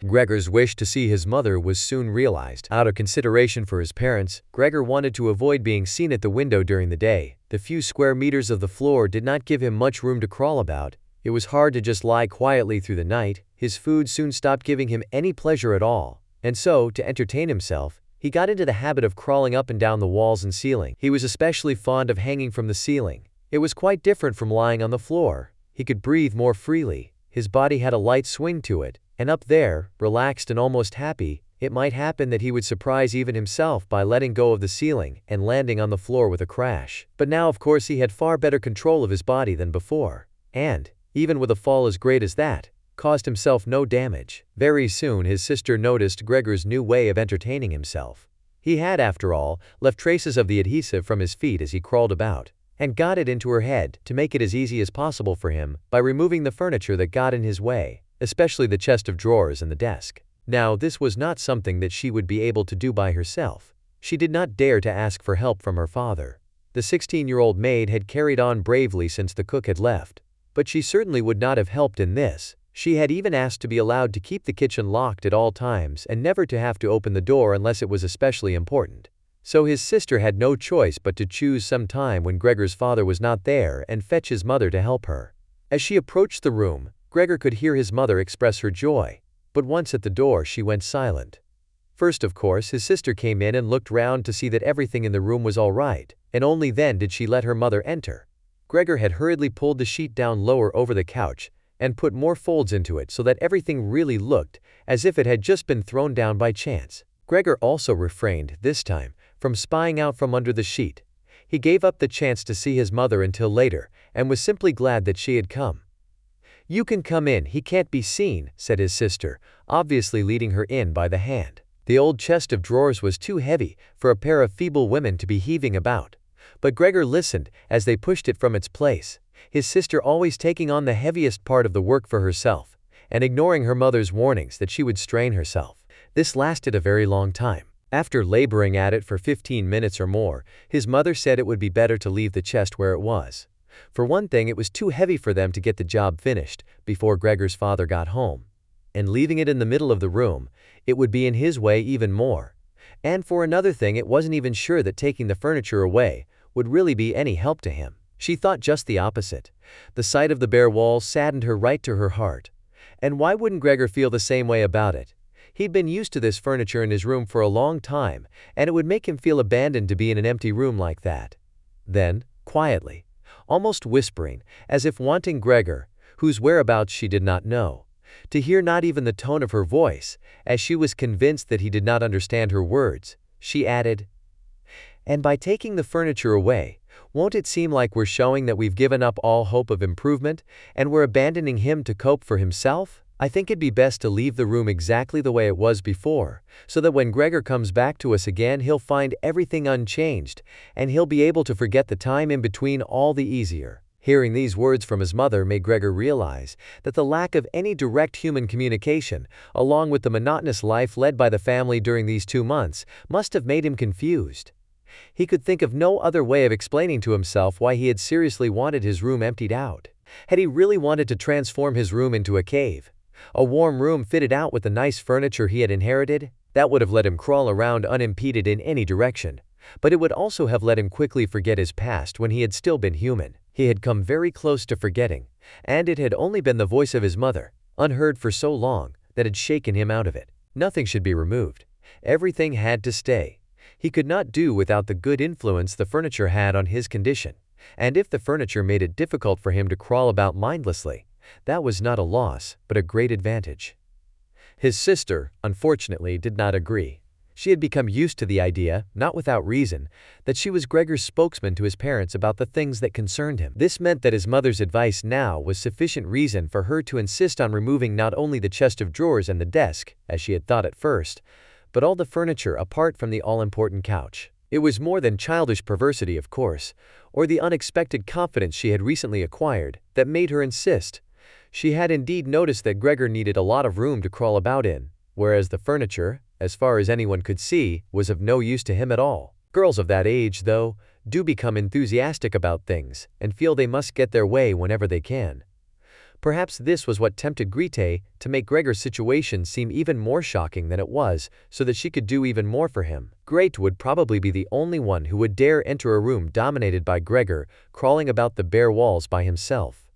Gregor's wish to see his mother was soon realized. Out of consideration for his parents, Gregor wanted to avoid being seen at the window during the day. The few square meters of the floor did not give him much room to crawl about. It was hard to just lie quietly through the night. His food soon stopped giving him any pleasure at all, and so, to entertain himself, he got into the habit of crawling up and down the walls and ceiling. He was especially fond of hanging from the ceiling. It was quite different from lying on the floor. He could breathe more freely, his body had a light swing to it, and up there, relaxed and almost happy, it might happen that he would surprise even himself by letting go of the ceiling and landing on the floor with a crash. But now, of course, he had far better control of his body than before, and, even with a fall as great as that, caused himself no damage. Very soon his sister noticed Gregor's new way of entertaining himself. He had, after all, left traces of the adhesive from his feet as he crawled about, and got it into her head to make it as easy as possible for him by removing the furniture that got in his way, especially the chest of drawers and the desk. Now, this was not something that she would be able to do by herself. She did not dare to ask for help from her father. The 16-year-old maid had carried on bravely since the cook had left, but she certainly would not have helped in this. She had even asked to be allowed to keep the kitchen locked at all times and never to have to open the door unless it was especially important. So his sister had no choice but to choose some time when Gregor's father was not there and fetch his mother to help her. As she approached the room, Gregor could hear his mother express her joy, but once at the door she went silent. First, of course, his sister came in and looked round to see that everything in the room was all right, and only then did she let her mother enter. Gregor had hurriedly pulled the sheet down lower over the couch, and put more folds into it so that everything really looked as if it had just been thrown down by chance. Gregor also refrained, this time, from spying out from under the sheet. He gave up the chance to see his mother until later, and was simply glad that she had come. "You can come in, he can't be seen," said his sister, obviously leading her in by the hand. The old chest of drawers was too heavy for a pair of feeble women to be heaving about. But Gregor listened as they pushed it from its place, his sister always taking on the heaviest part of the work for herself, and ignoring her mother's warnings that she would strain herself. This lasted a very long time. After laboring at it for 15 minutes or more, his mother said it would be better to leave the chest where it was. For one thing, it was too heavy for them to get the job finished before Gregor's father got home. And leaving it in the middle of the room, it would be in his way even more. And for another thing, it wasn't even sure that taking the furniture away would really be any help to him. She thought just the opposite. The sight of the bare walls saddened her right to her heart. And why wouldn't Gregor feel the same way about it? He'd been used to this furniture in his room for a long time, and it would make him feel abandoned to be in an empty room like that. Then, quietly, almost whispering, as if wanting Gregor, whose whereabouts she did not know, to hear not even the tone of her voice, as she was convinced that he did not understand her words, she added, "And by taking the furniture away, won't it seem like we're showing that we've given up all hope of improvement, and we're abandoning him to cope for himself? I think it'd be best to leave the room exactly the way it was before, so that when Gregor comes back to us again he'll find everything unchanged, and he'll be able to forget the time in between all the easier." Hearing these words from his mother made Gregor realize that the lack of any direct human communication, along with the monotonous life led by the family during these 2 months, must have made him confused. He could think of no other way of explaining to himself why he had seriously wanted his room emptied out. Had he really wanted to transform his room into a cave? A warm room fitted out with the nice furniture he had inherited? That would have let him crawl around unimpeded in any direction. But it would also have let him quickly forget his past when he had still been human. He had come very close to forgetting, and it had only been the voice of his mother, unheard for so long, that had shaken him out of it. Nothing should be removed. Everything had to stay. He could not do without the good influence the furniture had on his condition, and if the furniture made it difficult for him to crawl about mindlessly, that was not a loss, but a great advantage. His sister, unfortunately, did not agree. She had become used to the idea, not without reason, that she was Gregor's spokesman to his parents about the things that concerned him. This meant that his mother's advice now was sufficient reason for her to insist on removing not only the chest of drawers and the desk, as she had thought at first, but all the furniture apart from the all-important couch. It was more than childish perversity, of course, or the unexpected confidence she had recently acquired, that made her insist. She had indeed noticed that Gregor needed a lot of room to crawl about in, whereas the furniture, as far as anyone could see, was of no use to him at all. Girls of that age, though, do become enthusiastic about things, and feel they must get their way whenever they can. Perhaps this was what tempted Grete to make Gregor's situation seem even more shocking than it was, so that she could do even more for him. Grete would probably be the only one who would dare enter a room dominated by Gregor, crawling about the bare walls by himself.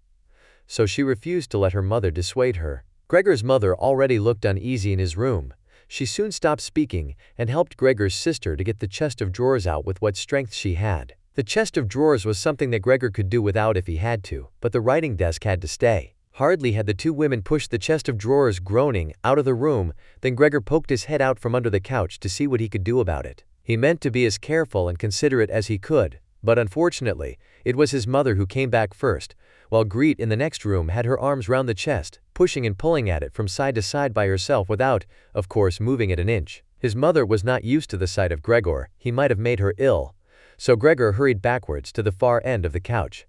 So she refused to let her mother dissuade her. Gregor's mother already looked uneasy in his room. She soon stopped speaking and helped Gregor's sister to get the chest of drawers out with what strength she had. The chest of drawers was something that Gregor could do without if he had to, but the writing desk had to stay. Hardly had the two women pushed the chest of drawers, groaning, out of the room, than Gregor poked his head out from under the couch to see what he could do about it. He meant to be as careful and considerate as he could, but unfortunately, it was his mother who came back first, while Grete in the next room had her arms round the chest, pushing and pulling at it from side to side by herself without, of course, moving it an inch. His mother was not used to the sight of Gregor. He might have made her ill. So Gregor hurried backwards to the far end of the couch.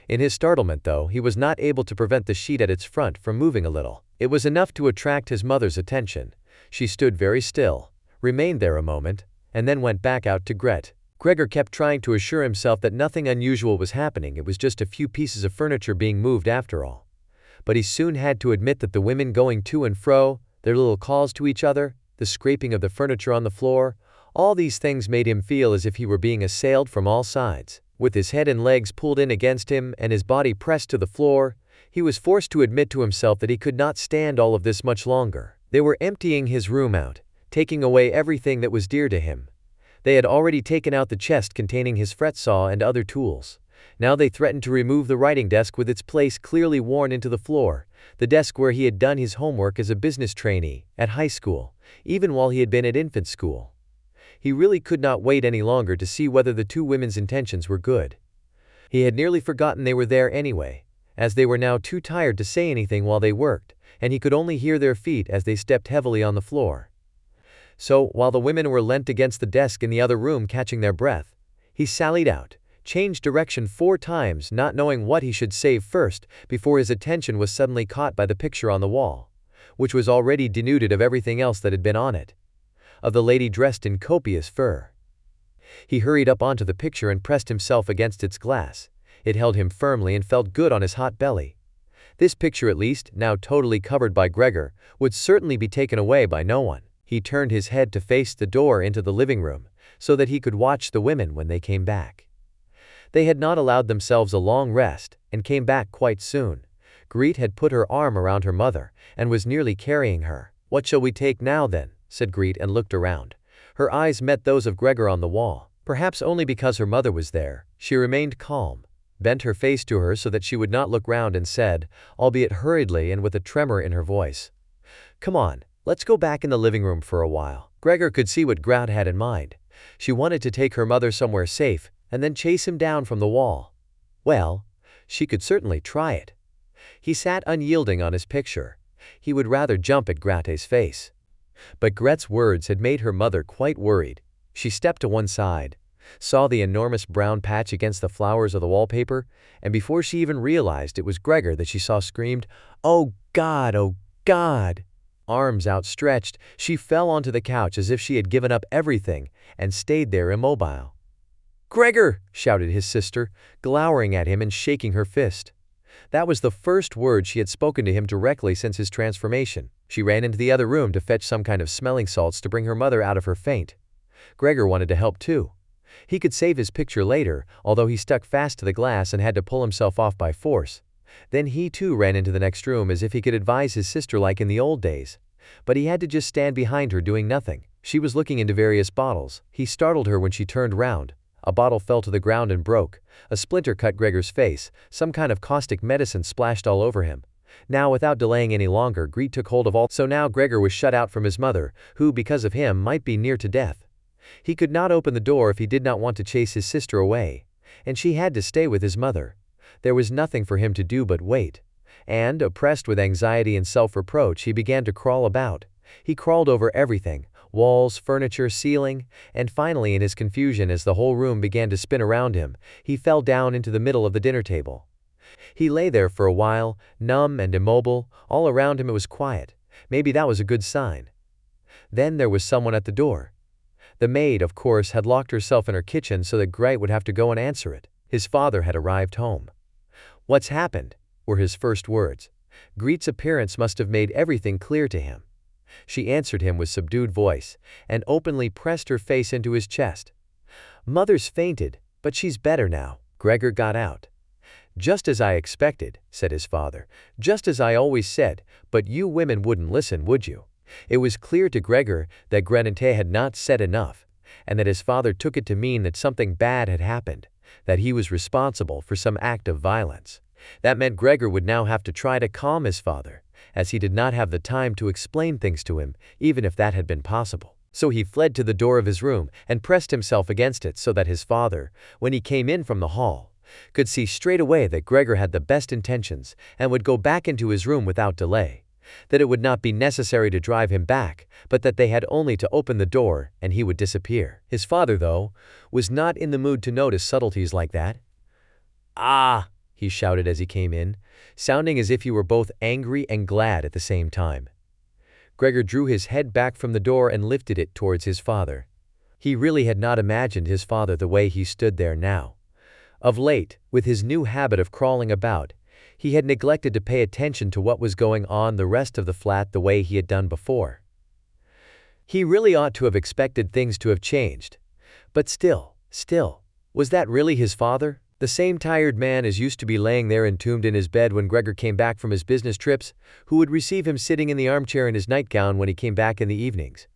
In his startlement, though, he was not able to prevent the sheet at its front from moving a little. It was enough to attract his mother's attention. She stood very still, remained there a moment, and then went back out to Grete. Gregor kept trying to assure himself that nothing unusual was happening. It was just a few pieces of furniture being moved after all. But he soon had to admit that the women going to and fro, their little calls to each other, the scraping of the furniture on the floor, all these things made him feel as if he were being assailed from all sides. With his head and legs pulled in against him and his body pressed to the floor, he was forced to admit to himself that he could not stand all of this much longer. They were emptying his room out, taking away everything that was dear to him. They had already taken out the chest containing his fret saw and other tools. Now they threatened to remove the writing desk with its place clearly worn into the floor, the desk where he had done his homework as a business trainee, at high school, even while he had been at infant school. He really could not wait any longer to see whether the two women's intentions were good. He had nearly forgotten they were there anyway, as they were now too tired to say anything while they worked, and he could only hear their feet as they stepped heavily on the floor. So, while the women were leant against the desk in the other room catching their breath, he sallied out, changed direction 4 times, not knowing what he should say first, before his attention was suddenly caught by the picture on the wall, which was already denuded of everything else that had been on it, of the lady dressed in copious fur. He hurried up onto the picture and pressed himself against its glass. It held him firmly and felt good on his hot belly. This picture, at least, now totally covered by Gregor, would certainly be taken away by no one. He turned his head to face the door into the living room, so that he could watch the women when they came back. They had not allowed themselves a long rest, and came back quite soon. Greet had put her arm around her mother, and was nearly carrying her. "What shall we take now then?" said Greet, and looked around. Her eyes met those of Gregor on the wall. Perhaps only because her mother was there, she remained calm, bent her face to her so that she would not look round, and said, albeit hurriedly and with a tremor in her voice, "Come on, let's go back in the living room for a while." Gregor could see what Grout had in mind. She wanted to take her mother somewhere safe, and then chase him down from the wall. Well, she could certainly try it. He sat unyielding on his picture. He would rather jump at Gret's face. But Gret's words had made her mother quite worried. She stepped to one side, saw the enormous brown patch against the flowers of the wallpaper, and before she even realized it was Gregor that she saw, screamed, "Oh God, oh God!" Arms outstretched, she fell onto the couch as if she had given up everything, and stayed there immobile. "Gregor!" shouted his sister, glowering at him and shaking her fist. That was the first word she had spoken to him directly since his transformation. She ran into the other room to fetch some kind of smelling salts to bring her mother out of her faint. Gregor wanted to help too. He could save his picture later, although he stuck fast to the glass and had to pull himself off by force. Then he too ran into the next room as if he could advise his sister like in the old days. But he had to just stand behind her doing nothing. She was looking into various bottles. He startled her when she turned round. A bottle fell to the ground and broke. A splinter cut Gregor's face. Some kind of caustic medicine splashed all over him. Now, without delaying any longer, Greet took hold of all. So now Gregor was shut out from his mother, who, because of him, might be near to death. He could not open the door if he did not want to chase his sister away, and she had to stay with his mother. There was nothing for him to do but wait. And, oppressed with anxiety and self-reproach, he began to crawl about. He crawled over everything, walls, furniture, ceiling, and finally, in his confusion as the whole room began to spin around him, he fell down into the middle of the dinner table. He lay there for a while, numb and immobile. All around him it was quiet. Maybe that was a good sign. Then there was someone at the door. The maid, of course, had locked herself in her kitchen so that Great would have to go and answer it. His father had arrived home. "What's happened?" were his first words. Greet's appearance must have made everything clear to him. She answered him with subdued voice, and openly pressed her face into his chest. "Mother's fainted, but she's better now." Gregor got out. "Just as I expected," said his father. "Just as I always said, but you women wouldn't listen, would you?" It was clear to Gregor that Grenete had not said enough, and that his father took it to mean that something bad had happened, that he was responsible for some act of violence. That meant Gregor would now have to try to calm his father, as he did not have the time to explain things to him, even if that had been possible. So he fled to the door of his room and pressed himself against it so that his father, when he came in from the hall, could see straight away that Gregor had the best intentions and would go back into his room without delay, that it would not be necessary to drive him back, but that they had only to open the door and he would disappear. His father, though, was not in the mood to notice subtleties like that. "Ah!" he shouted as he came in, sounding as if he were both angry and glad at the same time. Gregor drew his head back from the door and lifted it towards his father. He really had not imagined his father the way he stood there now. Of late, with his new habit of crawling about, he had neglected to pay attention to what was going on the rest of the flat the way he had done before. He really ought to have expected things to have changed. But still, was that really his father? The same tired man as used to be laying there entombed in his bed when Gregor came back from his business trips, who would receive him sitting in the armchair in his nightgown when he came back in the evenings,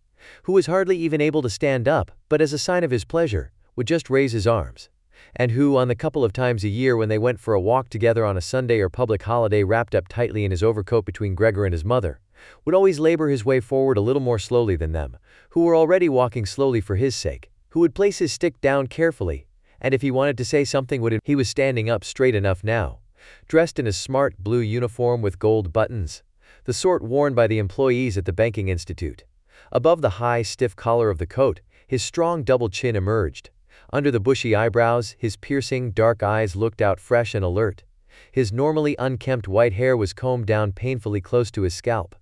who was hardly even able to stand up, but as a sign of his pleasure, would just raise his arms. and who, on the couple of times a year when they went for a walk together on a Sunday or public holiday wrapped up tightly in his overcoat between Gregor and his mother, would always labor his way forward a little more slowly than them, who were already walking slowly for his sake, who would place his stick down carefully, and if he wanted to say something he was standing up straight enough now, dressed in a smart blue uniform with gold buttons, the sort worn by the employees at the banking institute. Above the high, stiff collar of the coat, his strong double chin emerged. Under the bushy eyebrows, his piercing, dark eyes looked out fresh and alert. His normally unkempt white hair was combed down painfully close to his scalp.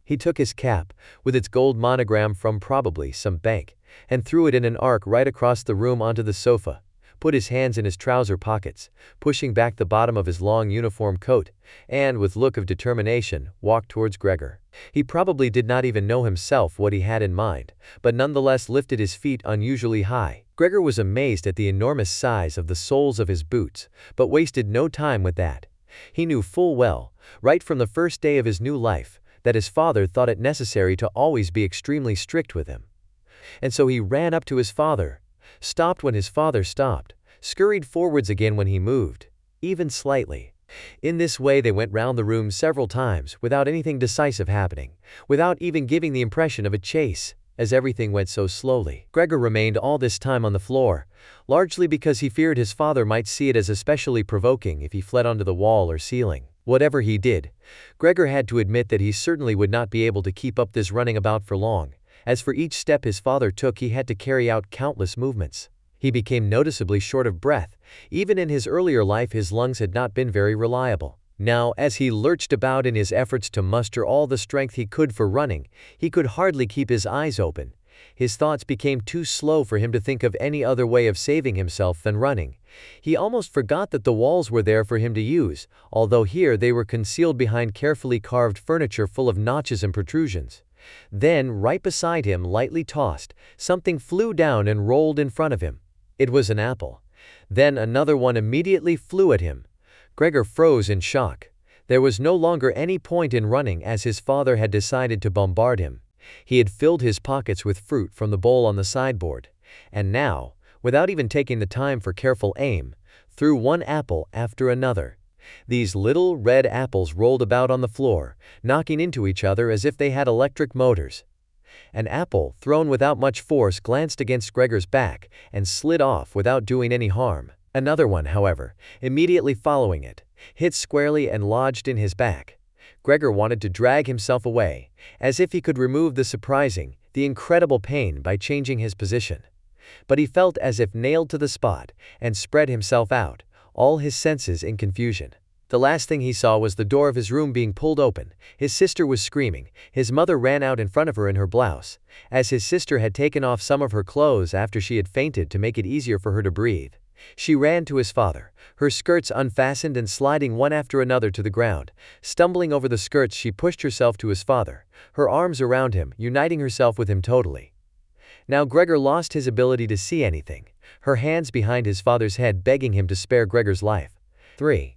He took his cap, with its gold monogram from probably some bank, and threw it in an arc right across the room onto the sofa, put his hands in his trouser pockets, pushing back the bottom of his long uniform coat, and, with look of determination, walked towards Gregor. He probably did not even know himself what he had in mind, but nonetheless lifted his feet unusually high. Gregor was amazed at the enormous size of the soles of his boots, but wasted no time with that. He knew full well, right from the first day of his new life, that his father thought it necessary to always be extremely strict with him. And so he ran up to his father, stopped when his father stopped, scurried forwards again when he moved, even slightly. In this way they went round the room several times without anything decisive happening, without even giving the impression of a chase, as everything went so slowly. Gregor remained all this time on the floor, largely because he feared his father might see it as especially provoking if he fled onto the wall or ceiling. Whatever he did, Gregor had to admit that he certainly would not be able to keep up this running about for long, as for each step his father took he had to carry out countless movements. He became noticeably short of breath. Even in his earlier life his lungs had not been very reliable. Now, as he lurched about in his efforts to muster all the strength he could for running, he could hardly keep his eyes open. His thoughts became too slow for him to think of any other way of saving himself than running. He almost forgot that the walls were there for him to use, although here they were concealed behind carefully carved furniture full of notches and protrusions. Then, right beside him, lightly tossed, something flew down and rolled in front of him. It was an apple. Then another one immediately flew at him. Gregor froze in shock. There was no longer any point in running, as his father had decided to bombard him. He had filled his pockets with fruit from the bowl on the sideboard, and now, without even taking the time for careful aim, threw one apple after another. These little red apples rolled about on the floor, knocking into each other as if they had electric motors. An apple, thrown without much force, glanced against Gregor's back and slid off without doing any harm. Another one, however, immediately following it, hit squarely and lodged in his back. Gregor wanted to drag himself away, as if he could remove the surprising, the incredible pain by changing his position. But he felt as if nailed to the spot, and spread himself out, all his senses in confusion. The last thing he saw was the door of his room being pulled open. His sister was screaming. His mother ran out in front of her in her blouse, as his sister had taken off some of her clothes after she had fainted to make it easier for her to breathe. She ran to his father, her skirts unfastened and sliding one after another to the ground. Stumbling over the skirts, she pushed herself to his father, her arms around him, uniting herself with him totally. Now Gregor lost his ability to see anything, her hands behind his father's head begging him to spare Gregor's life. 3.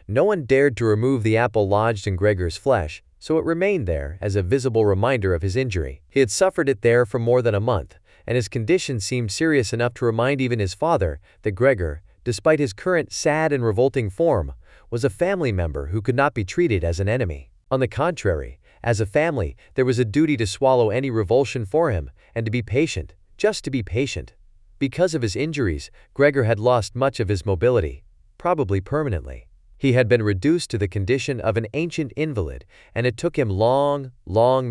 No one dared to remove the apple lodged in Gregor's flesh, so it remained there as a visible reminder of his injury. He had suffered it there for more than a month, and his condition seemed serious enough to remind even his father that Gregor, despite his current sad and revolting form, was a family member who could not be treated as an enemy. On the contrary, as a family, there was a duty to swallow any revulsion for him, and to be patient, just to be patient. Because of his injuries, Gregor had lost much of his mobility, probably permanently. He had been reduced to the condition of an ancient invalid, and it took him long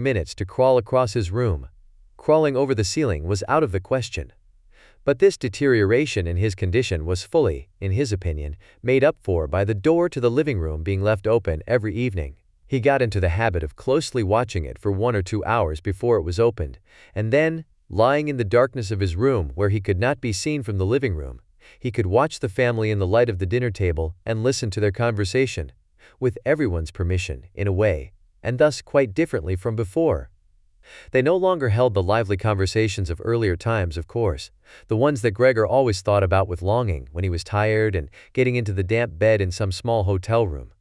minutes to crawl across his room. Crawling over the ceiling was out of the question. But this deterioration in his condition was fully, in his opinion, made up for by the door to the living room being left open every evening. He got into the habit of closely watching it for 1 or 2 hours before it was opened, and then, lying in the darkness of his room where he could not be seen from the living room, he could watch the family in the light of the dinner table and listen to their conversation, with everyone's permission, in a way, and thus quite differently from before. They no longer held the lively conversations of earlier times, of course, the ones that Gregor always thought about with longing when he was tired and getting into the damp bed in some small hotel room.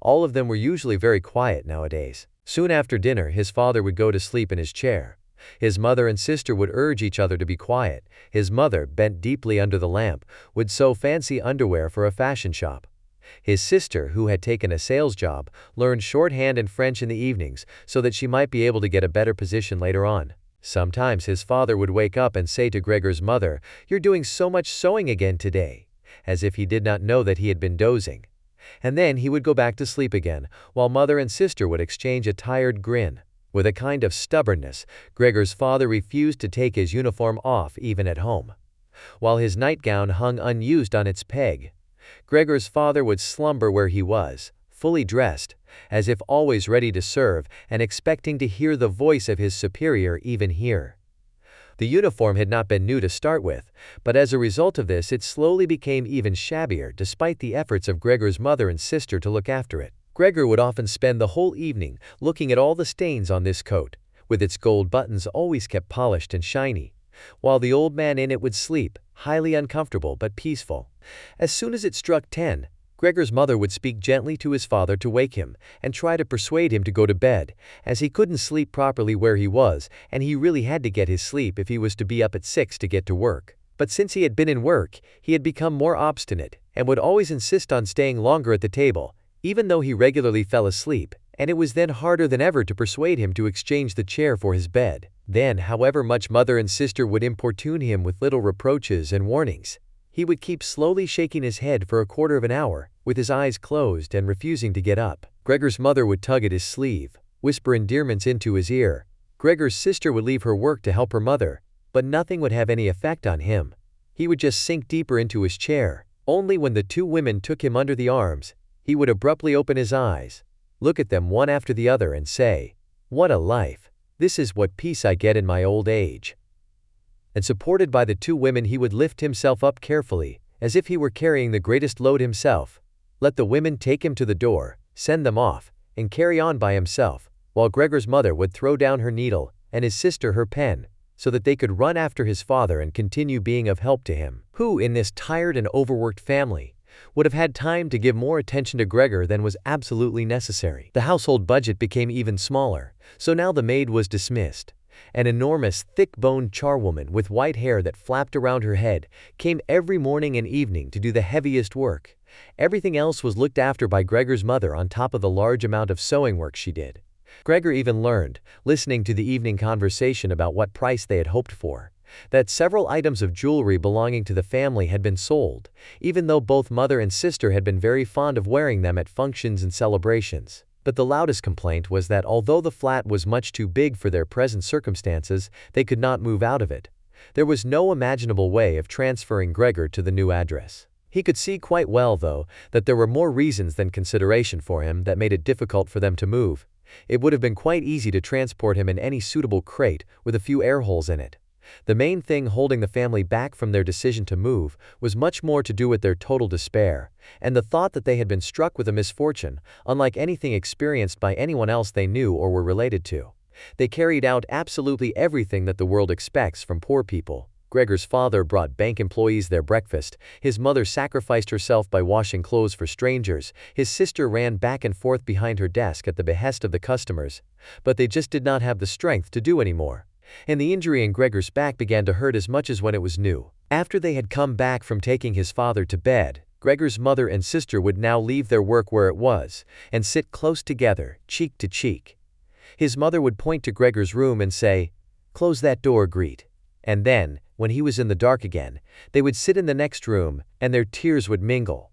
All of them were usually very quiet nowadays. Soon after dinner his father would go to sleep in his chair, His mother and sister would urge each other to be quiet. His mother, bent deeply under the lamp, would sew fancy underwear for a fashion shop. His sister, who had taken a sales job, learned shorthand and French in the evenings so that she might be able to get a better position later on. Sometimes his father would wake up and say to Gregor's mother, "You're doing so much sewing again today," as if he did not know that he had been dozing. And then he would go back to sleep again, while mother and sister would exchange a tired grin. With a kind of stubbornness, Gregor's father refused to take his uniform off even at home. While his nightgown hung unused on its peg, Gregor's father would slumber where he was, fully dressed, as if always ready to serve and expecting to hear the voice of his superior even here. The uniform had not been new to start with, but as a result of this it slowly became even shabbier despite the efforts of Gregor's mother and sister to look after it. Gregor would often spend the whole evening looking at all the stains on this coat, with its gold buttons always kept polished and shiny, while the old man in it would sleep, highly uncomfortable but peaceful. As soon as it struck 10, Gregor's mother would speak gently to his father to wake him and try to persuade him to go to bed, as he couldn't sleep properly where he was, and he really had to get his sleep if he was to be up at 6 to get to work. But since he had been in work, he had become more obstinate and would always insist on staying longer at the table, even though he regularly fell asleep, and it was then harder than ever to persuade him to exchange the chair for his bed. Then, however much mother and sister would importune him with little reproaches and warnings, he would keep slowly shaking his head for a quarter of an hour, with his eyes closed and refusing to get up. Gregor's mother would tug at his sleeve, whisper endearments into his ear. Gregor's sister would leave her work to help her mother, but nothing would have any effect on him. He would just sink deeper into his chair. Only when the two women took him under the arms, he would abruptly open his eyes, look at them one after the other and say, "What a life! This is what peace I get in my old age." And supported by the two women he would lift himself up carefully, as if he were carrying the greatest load himself, let the women take him to the door, send them off, and carry on by himself, while Gregor's mother would throw down her needle and his sister her pen, so that they could run after his father and continue being of help to him, who, in this tired and overworked family, would have had time to give more attention to Gregor than was absolutely necessary. The household budget became even smaller, so now the maid was dismissed. An enormous, thick-boned charwoman with white hair that flapped around her head came every morning and evening to do the heaviest work. Everything else was looked after by Gregor's mother on top of the large amount of sewing work she did. Gregor even learned, listening to the evening conversation about what price they had hoped for, that several items of jewelry belonging to the family had been sold, even though both mother and sister had been very fond of wearing them at functions and celebrations. But the loudest complaint was that although the flat was much too big for their present circumstances, they could not move out of it. There was no imaginable way of transferring Gregor to the new address. He could see quite well, though, that there were more reasons than consideration for him that made it difficult for them to move. It would have been quite easy to transport him in any suitable crate with a few air holes in it. The main thing holding the family back from their decision to move was much more to do with their total despair, and the thought that they had been struck with a misfortune, unlike anything experienced by anyone else they knew or were related to. They carried out absolutely everything that the world expects from poor people. Gregor's father brought bank employees their breakfast, his mother sacrificed herself by washing clothes for strangers, his sister ran back and forth behind her desk at the behest of the customers, but they just did not have the strength to do any more. And the injury in Gregor's back began to hurt as much as when it was new. After they had come back from taking his father to bed, Gregor's mother and sister would now leave their work where it was and sit close together, cheek to cheek. His mother would point to Gregor's room and say, "Close that door, Greet." And then, when he was in the dark again, they would sit in the next room and their tears would mingle.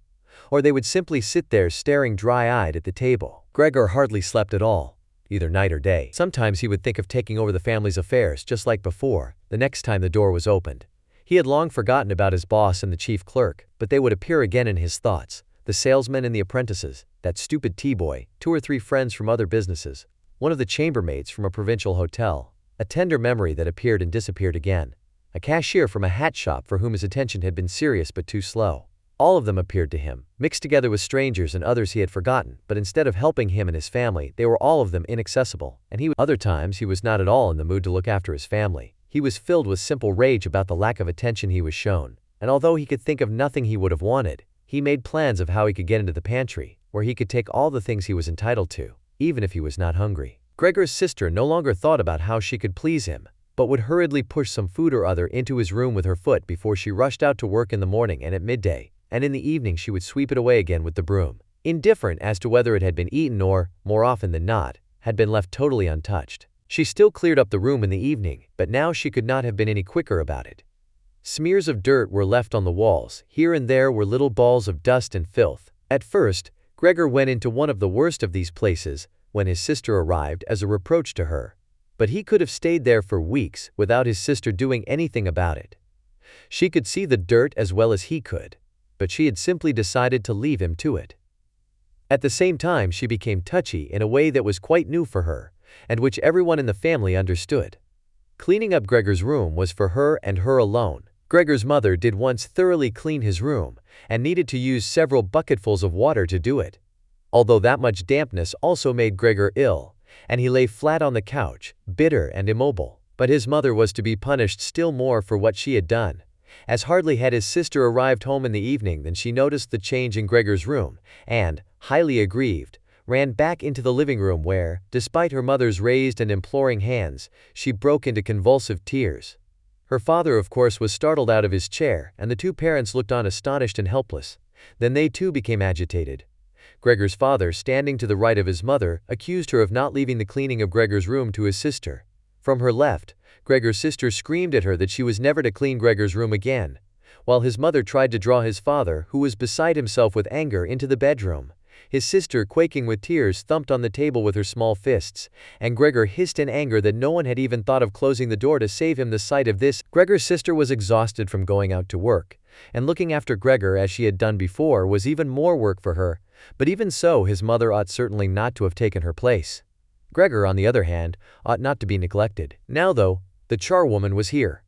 Or they would simply sit there staring dry-eyed at the table. Gregor hardly slept at all, either night or day. Sometimes he would think of taking over the family's affairs just like before, the next time the door was opened. He had long forgotten about his boss and the chief clerk, but they would appear again in his thoughts. The salesmen and the apprentices, that stupid tea-boy, 2 or 3 friends from other businesses, one of the chambermaids from a provincial hotel, a tender memory that appeared and disappeared again, a cashier from a hat shop for whom his attention had been serious but too slow. All of them appeared to him, mixed together with strangers and others he had forgotten, but instead of helping him and his family, they were all of them inaccessible, and other times he was not at all in the mood to look after his family. He was filled with simple rage about the lack of attention he was shown, and although he could think of nothing he would have wanted, he made plans of how he could get into the pantry, where he could take all the things he was entitled to, even if he was not hungry. Gregor's sister no longer thought about how she could please him. but would hurriedly push some food or other into his room with her foot before she rushed out to work in the morning and at midday, and in the evening she would sweep it away again with the broom, indifferent as to whether it had been eaten or, more often than not, had been left totally untouched. She still cleared up the room in the evening, but now she could not have been any quicker about it. Smears of dirt were left on the walls, here and there were little balls of dust and filth. At first, Gregor went into one of the worst of these places when his sister arrived as a reproach to her. But he could have stayed there for weeks without his sister doing anything about it. She could see the dirt as well as he could, but she had simply decided to leave him to it. At the same time, she became touchy in a way that was quite new for her, and which everyone in the family understood. Cleaning up Gregor's room was for her and her alone. Gregor's mother did once thoroughly clean his room, and needed to use several bucketfuls of water to do it. Although that much dampness also made Gregor ill, and he lay flat on the couch, bitter and immobile. But his mother was to be punished still more for what she had done, as hardly had his sister arrived home in the evening than she noticed the change in Gregor's room, and, highly aggrieved, ran back into the living room where, despite her mother's raised and imploring hands, she broke into convulsive tears. Her father, of course, was startled out of his chair, and the two parents looked on astonished and helpless. Then they too became agitated. Gregor's father, standing to the right of his mother, accused her of not leaving the cleaning of Gregor's room to his sister. From her left, Gregor's sister screamed at her that she was never to clean Gregor's room again, while his mother tried to draw his father, who was beside himself with anger, into the bedroom. His sister, quaking with tears, thumped on the table with her small fists, and Gregor hissed in anger that no one had even thought of closing the door to save him the sight of this. Gregor's sister was exhausted from going out to work, and looking after Gregor as she had done before was even more work for her, but even so his mother ought certainly not to have taken her place. Gregor, on the other hand, ought not to be neglected. Now though, the charwoman was here.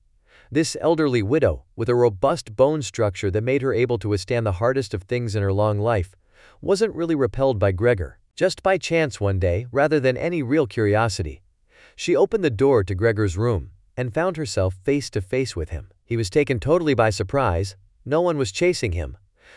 This elderly widow, with a robust bone structure that made her able to withstand the hardest of things in her long life, wasn't really repelled by Gregor. Just by chance one day, rather than any real curiosity, she opened the door to Gregor's room and found herself face to face with him. He was taken totally by surprise. No one was chasing him,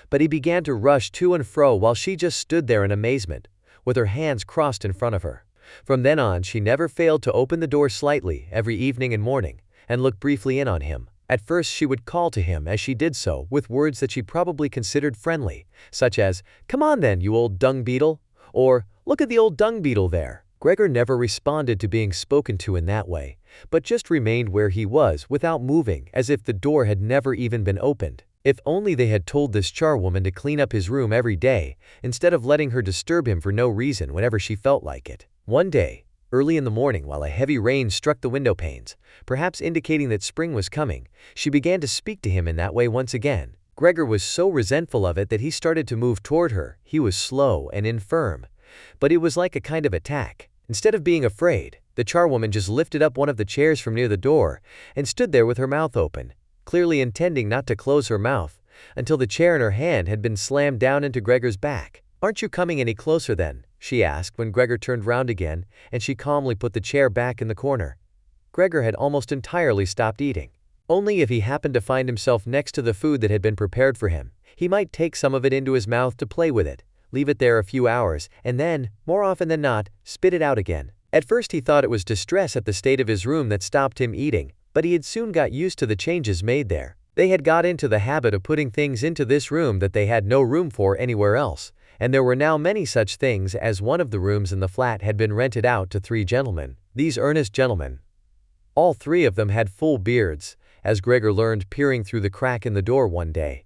but he began to rush to and fro while she just stood there in amazement, with her hands crossed in front of her. From then on, she never failed to open the door slightly every evening and morning and look briefly in on him. At first she would call to him as she did so with words that she probably considered friendly, such as, "Come on then, you old dung beetle," or "Look at the old dung beetle there." Gregor never responded to being spoken to in that way, but just remained where he was without moving, as if the door had never even been opened. If only they had told this charwoman to clean up his room every day, instead of letting her disturb him for no reason whenever she felt like it. One day, early in the morning, while a heavy rain struck the window panes, perhaps indicating that spring was coming, she began to speak to him in that way once again. Gregor was so resentful of it that he started to move toward her. He was slow and infirm, but it was like a kind of attack. Instead of being afraid, the charwoman just lifted up one of the chairs from near the door and stood there with her mouth open, clearly intending not to close her mouth until the chair in her hand had been slammed down into Gregor's back. "Aren't you coming any closer then?" she asked when Gregor turned round again, and she calmly put the chair back in the corner. Gregor had almost entirely stopped eating. Only if he happened to find himself next to the food that had been prepared for him, he might take some of it into his mouth to play with it, leave it there a few hours, and then, more often than not, spit it out again. At first he thought it was distress at the state of his room that stopped him eating, but he had soon got used to the changes made there. They had got into the habit of putting things into this room that they had no room for anywhere else, and there were now many such things, as one of the rooms in the flat had been rented out to 3 gentlemen. These earnest gentlemen, all 3 of them had full beards, as Gregor learned peering through the crack in the door one day,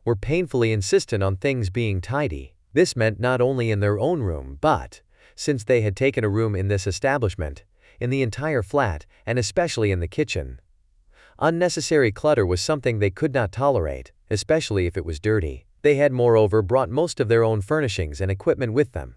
were painfully insistent on things being tidy. This meant not only in their own room but, since they had taken a room in this establishment, in the entire flat, and especially in the kitchen. Unnecessary clutter was something they could not tolerate, especially if it was dirty. They had moreover brought most of their own furnishings and equipment with them.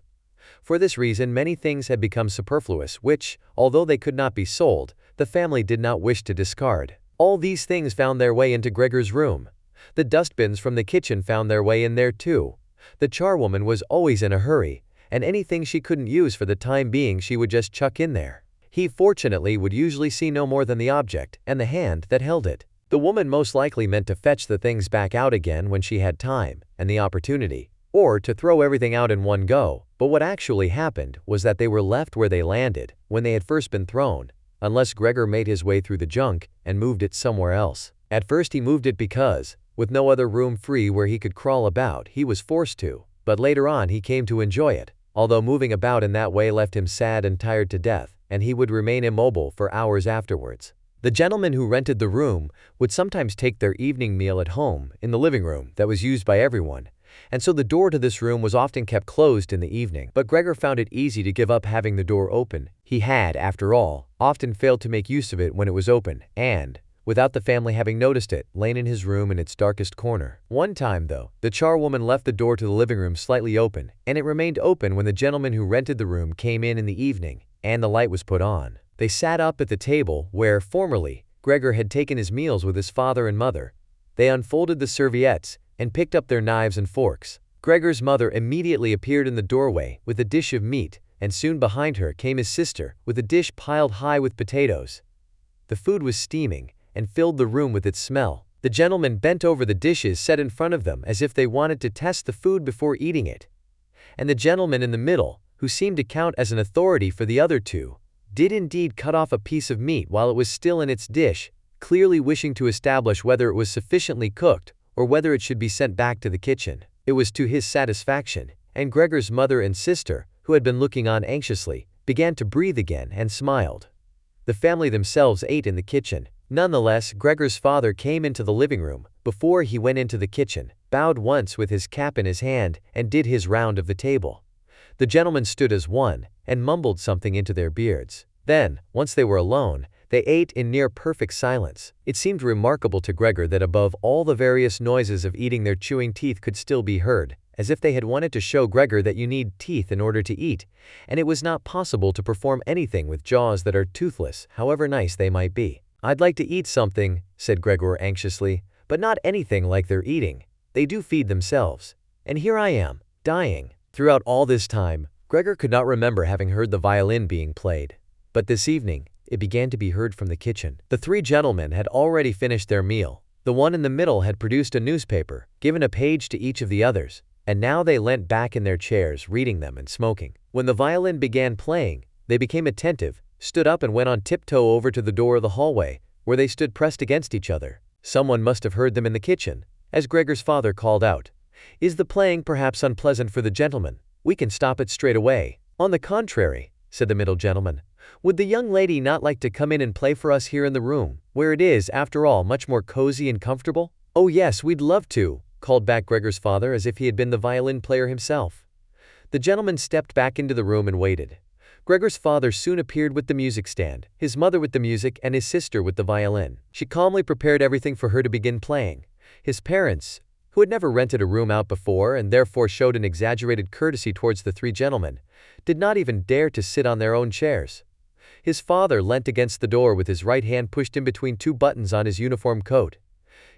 For this reason, many things had become superfluous which, although they could not be sold, the family did not wish to discard. All these things found their way into Gregor's room. The dustbins from the kitchen found their way in there too. The charwoman was always in a hurry, and anything she couldn't use for the time being she would just chuck in there. He fortunately would usually see no more than the object and the hand that held it. The woman most likely meant to fetch the things back out again when she had time and the opportunity, or to throw everything out in one go, but what actually happened was that they were left where they landed when they had first been thrown, unless Gregor made his way through the junk and moved it somewhere else. At first he moved it because, with no other room free where he could crawl about, he was forced to, but later on he came to enjoy it, although moving about in that way left him sad and tired to death, and he would remain immobile for hours afterwards. The gentleman who rented the room would sometimes take their evening meal at home, in the living room that was used by everyone, and so the door to this room was often kept closed in the evening. But Gregor found it easy to give up having the door open. He had, after all, often failed to make use of it when it was open, and, without the family having noticed it, lain in his room in its darkest corner. One time, though, the charwoman left the door to the living room slightly open, and it remained open when the gentleman who rented the room came in the evening, and the light was put on. They sat up at the table where, formerly, Gregor had taken his meals with his father and mother. They unfolded the serviettes and picked up their knives and forks. Gregor's mother immediately appeared in the doorway with a dish of meat, and soon behind her came his sister with a dish piled high with potatoes. The food was steaming and filled the room with its smell. The gentleman bent over the dishes set in front of them as if they wanted to test the food before eating it. And the gentleman in the middle, who seemed to count as an authority for the other two, did indeed cut off a piece of meat while it was still in its dish, clearly wishing to establish whether it was sufficiently cooked or whether it should be sent back to the kitchen. It was to his satisfaction, and Gregor's mother and sister, who had been looking on anxiously, began to breathe again and smiled. The family themselves ate in the kitchen. Nonetheless, Gregor's father came into the living room before he went into the kitchen, bowed once with his cap in his hand, and did his round of the table. The gentlemen stood as one, and mumbled something into their beards. Then, once they were alone, they ate in near perfect silence. It seemed remarkable to Gregor that above all the various noises of eating their chewing teeth could still be heard, as if they had wanted to show Gregor that you need teeth in order to eat, and it was not possible to perform anything with jaws that are toothless, however nice they might be. "I'd like to eat something," said Gregor anxiously, "but not anything like they're eating. They do feed themselves. And here I am, dying." Throughout all this time, Gregor could not remember having heard the violin being played. But this evening, it began to be heard from the kitchen. The three gentlemen had already finished their meal. The one in the middle had produced a newspaper, given a page to each of the others, and now they leant back in their chairs reading them and smoking. When the violin began playing, they became attentive, stood up and went on tiptoe over to the door of the hallway, where they stood pressed against each other. Someone must have heard them in the kitchen, as Gregor's father called out, "Is the playing perhaps unpleasant for the gentleman? We can stop it straight away." "On the contrary," said the middle gentleman, "would the young lady not like to come in and play for us here in the room, where it is, after all, much more cozy and comfortable?" "Oh yes, we'd love to," called back Gregor's father as if he had been the violin player himself. The gentleman stepped back into the room and waited. Gregor's father soon appeared with the music stand, his mother with the music, and his sister with the violin. She calmly prepared everything for her to begin playing. His parents, who had never rented a room out before and therefore showed an exaggerated courtesy towards the three gentlemen, did not even dare to sit on their own chairs. His father leant against the door with his right hand pushed in between two buttons on his uniform coat.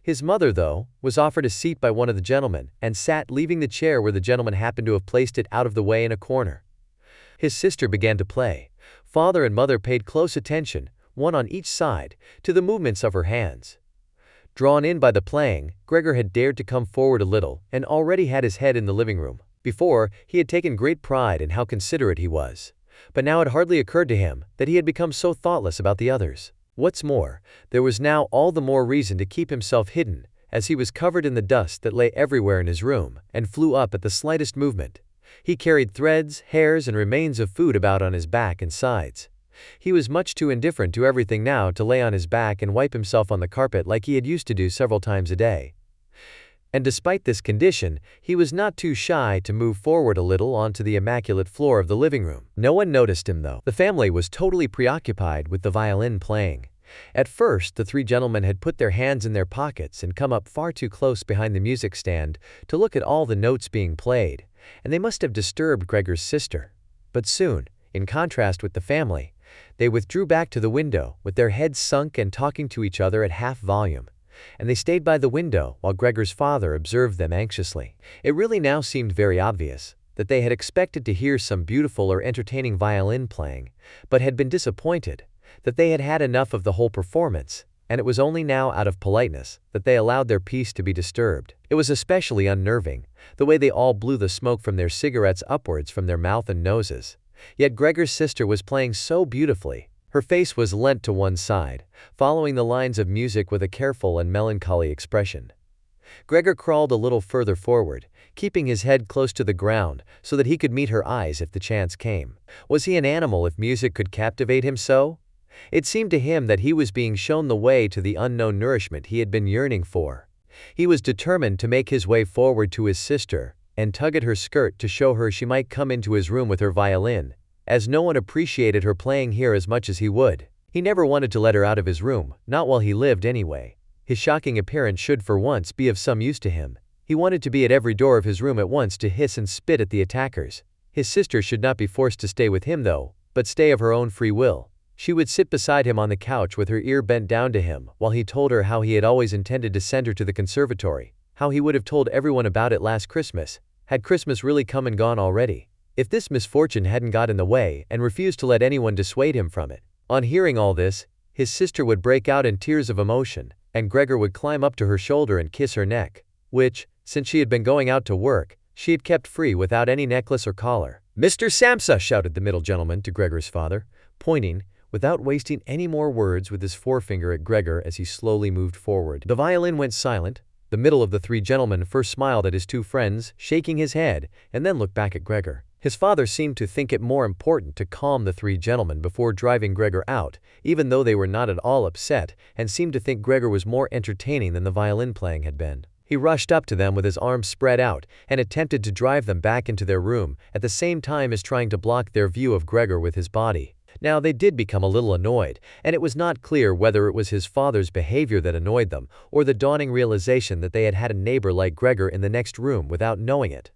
His mother, though, was offered a seat by one of the gentlemen, and sat leaving the chair where the gentleman happened to have placed it out of the way in a corner. His sister began to play. Father and mother paid close attention, one on each side, to the movements of her hands. Drawn in by the playing, Gregor had dared to come forward a little, and already had his head in the living room. Before, he had taken great pride in how considerate he was, but now it hardly occurred to him that he had become so thoughtless about the others. What's more, there was now all the more reason to keep himself hidden, as he was covered in the dust that lay everywhere in his room, and flew up at the slightest movement. He carried threads, hairs, and remains of food about on his back and sides. He was much too indifferent to everything now to lay on his back and wipe himself on the carpet like he had used to do several times a day. And despite this condition, he was not too shy to move forward a little onto the immaculate floor of the living room. No one noticed him, though. The family was totally preoccupied with the violin playing. At first, the three gentlemen had put their hands in their pockets and come up far too close behind the music stand to look at all the notes being played, and they must have disturbed Gregor's sister. But soon, in contrast with the family, they withdrew back to the window, with their heads sunk and talking to each other at half volume. And they stayed by the window while Gregor's father observed them anxiously. It really now seemed very obvious that they had expected to hear some beautiful or entertaining violin playing, but had been disappointed, that they had had enough of the whole performance, and it was only now out of politeness that they allowed their peace to be disturbed. It was especially unnerving, the way they all blew the smoke from their cigarettes upwards from their mouth and noses. Yet Gregor's sister was playing so beautifully Her face was leant to one side, following the lines of music with a careful and melancholy expression. Gregor crawled a little further forward, keeping his head close to the ground so that he could meet her eyes if the chance came. Was he an animal if music could captivate him so? It seemed to him that he was being shown the way to the unknown nourishment he had been yearning for. He was determined to make his way forward to his sister and tug at her skirt to show her she might come into his room with her violin, as no one appreciated her playing here as much as he would. He never wanted to let her out of his room, not while he lived anyway. His shocking appearance should for once be of some use to him. He wanted to be at every door of his room at once to hiss and spit at the attackers. His sister should not be forced to stay with him though, but stay of her own free will. She would sit beside him on the couch with her ear bent down to him while he told her how he had always intended to send her to the conservatory, how he would have told everyone about it last Christmas, had Christmas really come and gone already, if this misfortune hadn't got in the way, and refused to let anyone dissuade him from it. On hearing all this, his sister would break out in tears of emotion, and Gregor would climb up to her shoulder and kiss her neck, which, since she had been going out to work, she had kept free without any necklace or collar. "Mr. Samsa!" shouted the middle gentleman to Gregor's father, pointing, without wasting any more words, with his forefinger at Gregor as he slowly moved forward. The violin went silent. The middle of the three gentlemen first smiled at his two friends, shaking his head, and then looked back at Gregor. His father seemed to think it more important to calm the three gentlemen before driving Gregor out, even though they were not at all upset, and seemed to think Gregor was more entertaining than the violin playing had been. He rushed up to them with his arms spread out and attempted to drive them back into their room, at the same time as trying to block their view of Gregor with his body. Now they did become a little annoyed, and it was not clear whether it was his father's behavior that annoyed them, or the dawning realization that they had had a neighbor like Gregor in the next room without knowing it.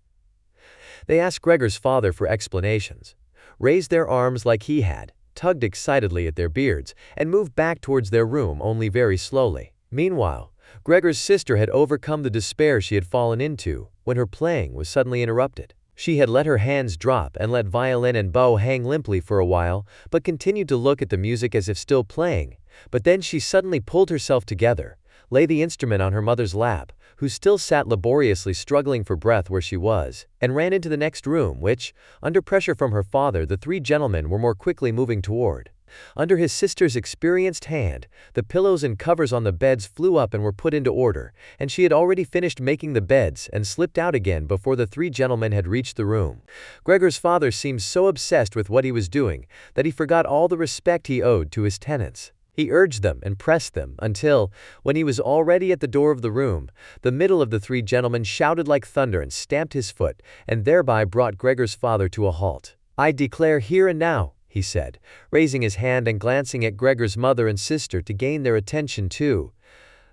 They asked Gregor's father for explanations, raised their arms like he had, tugged excitedly at their beards, and moved back towards their room only very slowly. Meanwhile, Gregor's sister had overcome the despair she had fallen into when her playing was suddenly interrupted. She had let her hands drop and let violin and bow hang limply for a while, but continued to look at the music as if still playing. But then she suddenly pulled herself together, laid the instrument on her mother's lap, who still sat laboriously struggling for breath where she was, and ran into the next room which, under pressure from her father, the three gentlemen were more quickly moving toward. Under his sister's experienced hand, the pillows and covers on the beds flew up and were put into order, and she had already finished making the beds and slipped out again before the three gentlemen had reached the room. Gregor's father seemed so obsessed with what he was doing that he forgot all the respect he owed to his tenants. He urged them and pressed them until, when he was already at the door of the room, the middle of the three gentlemen shouted like thunder and stamped his foot, and thereby brought Gregor's father to a halt. "I declare here and now," he said, raising his hand and glancing at Gregor's mother and sister to gain their attention too,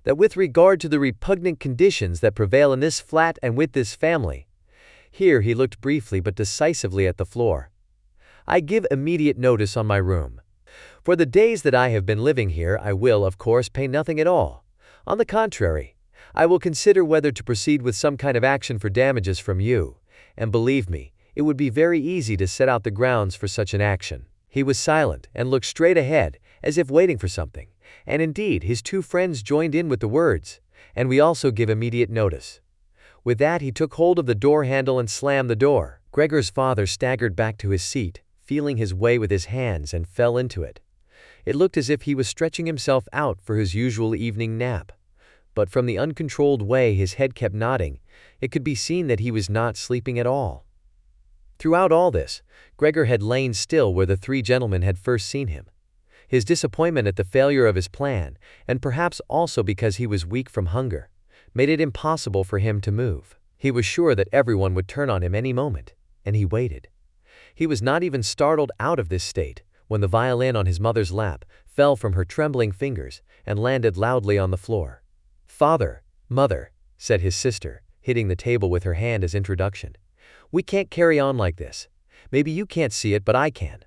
"that with regard to the repugnant conditions that prevail in this flat and with this family," here he looked briefly but decisively at the floor, "I give immediate notice on my room. For the days that I have been living here I will, of course, pay nothing at all. On the contrary, I will consider whether to proceed with some kind of action for damages from you, and believe me, it would be very easy to set out the grounds for such an action." He was silent and looked straight ahead, as if waiting for something, and indeed his two friends joined in with the words, "And we also give immediate notice." With that he took hold of the door handle and slammed the door. Gregor's father staggered back to his seat, feeling his way with his hands, and fell into it. It looked as if he was stretching himself out for his usual evening nap, but from the uncontrolled way his head kept nodding, it could be seen that he was not sleeping at all. Throughout all this, Gregor had lain still where the three gentlemen had first seen him. His disappointment at the failure of his plan, and perhaps also because he was weak from hunger, made it impossible for him to move. He was sure that everyone would turn on him any moment, and he waited. He was not even startled out of this state when the violin on his mother's lap fell from her trembling fingers and landed loudly on the floor. "Father, mother," said his sister, hitting the table with her hand as introduction, "we can't carry on like this. Maybe you can't see it, but I can.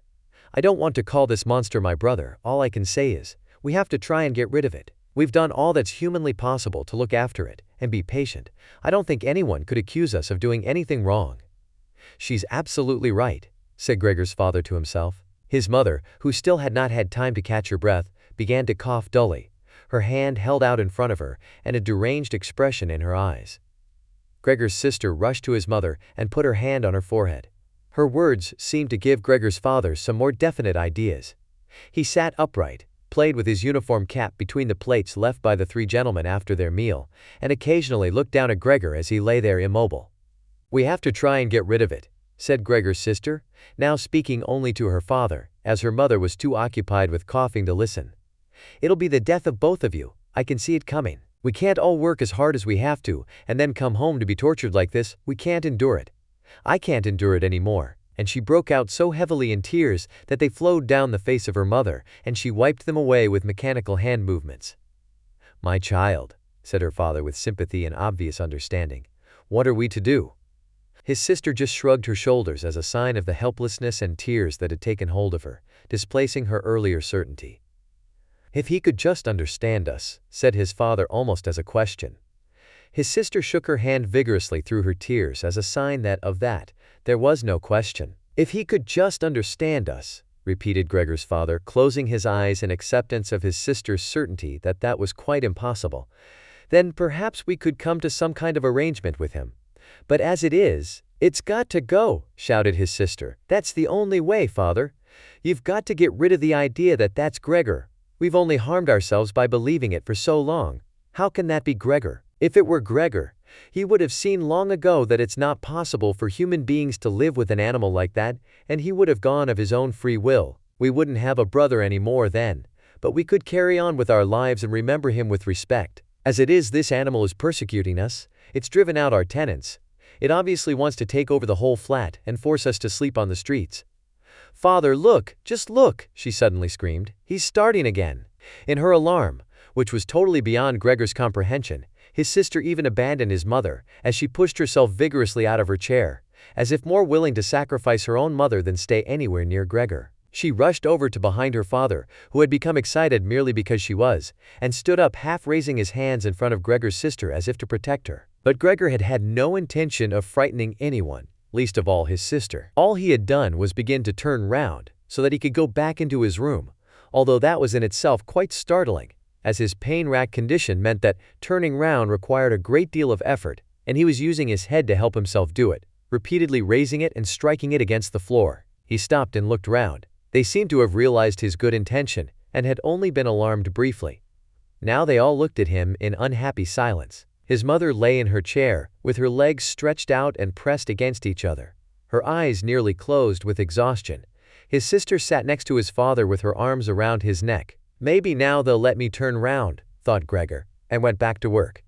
I don't want to call this monster my brother. All I can say is, we have to try and get rid of it. We've done all that's humanly possible to look after it, and be patient. I don't think anyone could accuse us of doing anything wrong." "She's absolutely right," said Gregor's father to himself. His mother, who still had not had time to catch her breath, began to cough dully, her hand held out in front of her, and a deranged expression in her eyes. Gregor's sister rushed to his mother and put her hand on her forehead. Her words seemed to give Gregor's father some more definite ideas. He sat upright, played with his uniform cap between the plates left by the three gentlemen after their meal, and occasionally looked down at Gregor as he lay there immobile. "We have to try and get rid of it," said Gregor's sister, now speaking only to her father, as her mother was too occupied with coughing to listen. "It'll be the death of both of you, I can see it coming. We can't all work as hard as we have to, and then come home to be tortured like this. We can't endure it. I can't endure it anymore." And she broke out so heavily in tears that they flowed down the face of her mother, and she wiped them away with mechanical hand movements. "My child," said her father with sympathy and obvious understanding, "what are we to do?" His sister just shrugged her shoulders as a sign of the helplessness and tears that had taken hold of her, displacing her earlier certainty. "If he could just understand us," said his father almost as a question. His sister shook her hand vigorously through her tears as a sign that there was no question. "If he could just understand us," repeated Gregor's father, closing his eyes in acceptance of his sister's certainty that that was quite impossible. "Then perhaps we could come to some kind of arrangement with him. But as it is, it's got to go," shouted his sister. "That's the only way, father. You've got to get rid of the idea that that's Gregor. We've only harmed ourselves by believing it for so long. How can that be Gregor? If it were Gregor, he would have seen long ago that it's not possible for human beings to live with an animal like that, and he would have gone of his own free will. We wouldn't have a brother anymore then, but we could carry on with our lives and remember him with respect. As it is, this animal is persecuting us. It's driven out our tenants. It obviously wants to take over the whole flat and force us to sleep on the streets." "Father, look, just look," she suddenly screamed. "He's starting again." In her alarm, which was totally beyond Gregor's comprehension, his sister even abandoned his mother, as she pushed herself vigorously out of her chair, as if more willing to sacrifice her own mother than stay anywhere near Gregor. She rushed over to behind her father, who had become excited merely because she was, and stood up half raising his hands in front of Gregor's sister as if to protect her. But Gregor had had no intention of frightening anyone, least of all his sister. All he had done was begin to turn round, so that he could go back into his room, although that was in itself quite startling, as his pain-racked condition meant that turning round required a great deal of effort, and he was using his head to help himself do it, repeatedly raising it and striking it against the floor. He stopped and looked round. They seemed to have realized his good intention, and had only been alarmed briefly. Now they all looked at him in unhappy silence. His mother lay in her chair, with her legs stretched out and pressed against each other, her eyes nearly closed with exhaustion. His sister sat next to his father with her arms around his neck. "Maybe now they'll let me turn round," thought Gregor, and went back to work.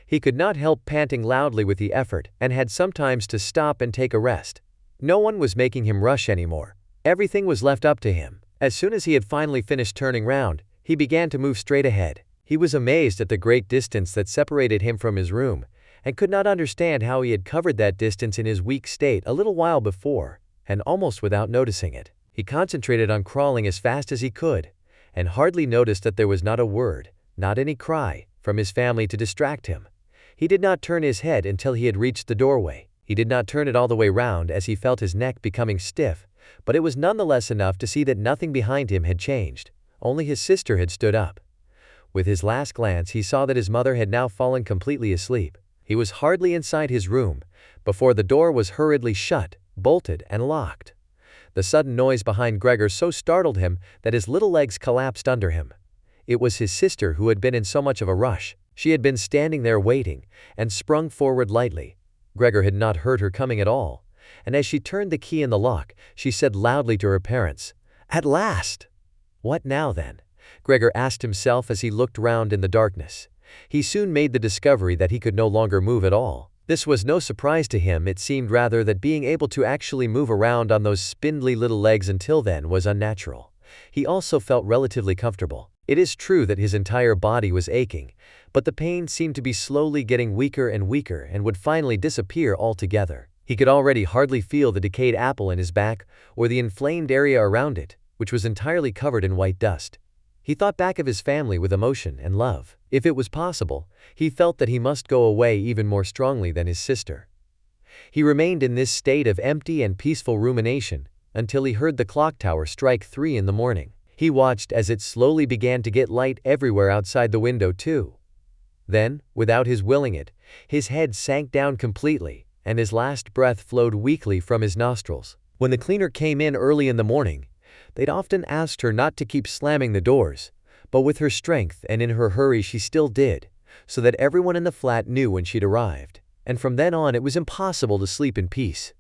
He could not help panting loudly with the effort, and had sometimes to stop and take a rest. No one was making him rush anymore. Everything was left up to him. As soon as he had finally finished turning round, he began to move straight ahead. He was amazed at the great distance that separated him from his room, and could not understand how he had covered that distance in his weak state a little while before, and almost without noticing it. He concentrated on crawling as fast as he could, and hardly noticed that there was not a word, not any cry, from his family to distract him. He did not turn his head until he had reached the doorway. He did not turn it all the way round as he felt his neck becoming stiff, but it was nonetheless enough to see that nothing behind him had changed, only his sister had stood up. With his last glance he saw that his mother had now fallen completely asleep. He was hardly inside his room before the door was hurriedly shut, bolted, and locked. The sudden noise behind Gregor so startled him that his little legs collapsed under him. It was his sister who had been in so much of a rush. She had been standing there waiting, and sprung forward lightly. Gregor had not heard her coming at all, and as she turned the key in the lock, she said loudly to her parents, "At last!" What now then? Gregor asked himself as he looked round in the darkness. He soon made the discovery that he could no longer move at all. This was no surprise to him. It seemed rather that being able to actually move around on those spindly little legs until then was unnatural. He also felt relatively comfortable. It is true that his entire body was aching, but the pain seemed to be slowly getting weaker and weaker and would finally disappear altogether. He could already hardly feel the decayed apple in his back or the inflamed area around it, which was entirely covered in white dust. He thought back of his family with emotion and love. If it was possible, he felt that he must go away even more strongly than his sister. He remained in this state of empty and peaceful rumination until he heard the clock tower strike 3 in the morning. He watched as it slowly began to get light everywhere outside the window too. Then, without his willing it, his head sank down completely, and his last breath flowed weakly from his nostrils. When the cleaner came in early in the morning, They'd often asked her not to keep slamming the doors, but with her strength and in her hurry she still did, so that everyone in the flat knew when she'd arrived, and from then on it was impossible to sleep in peace.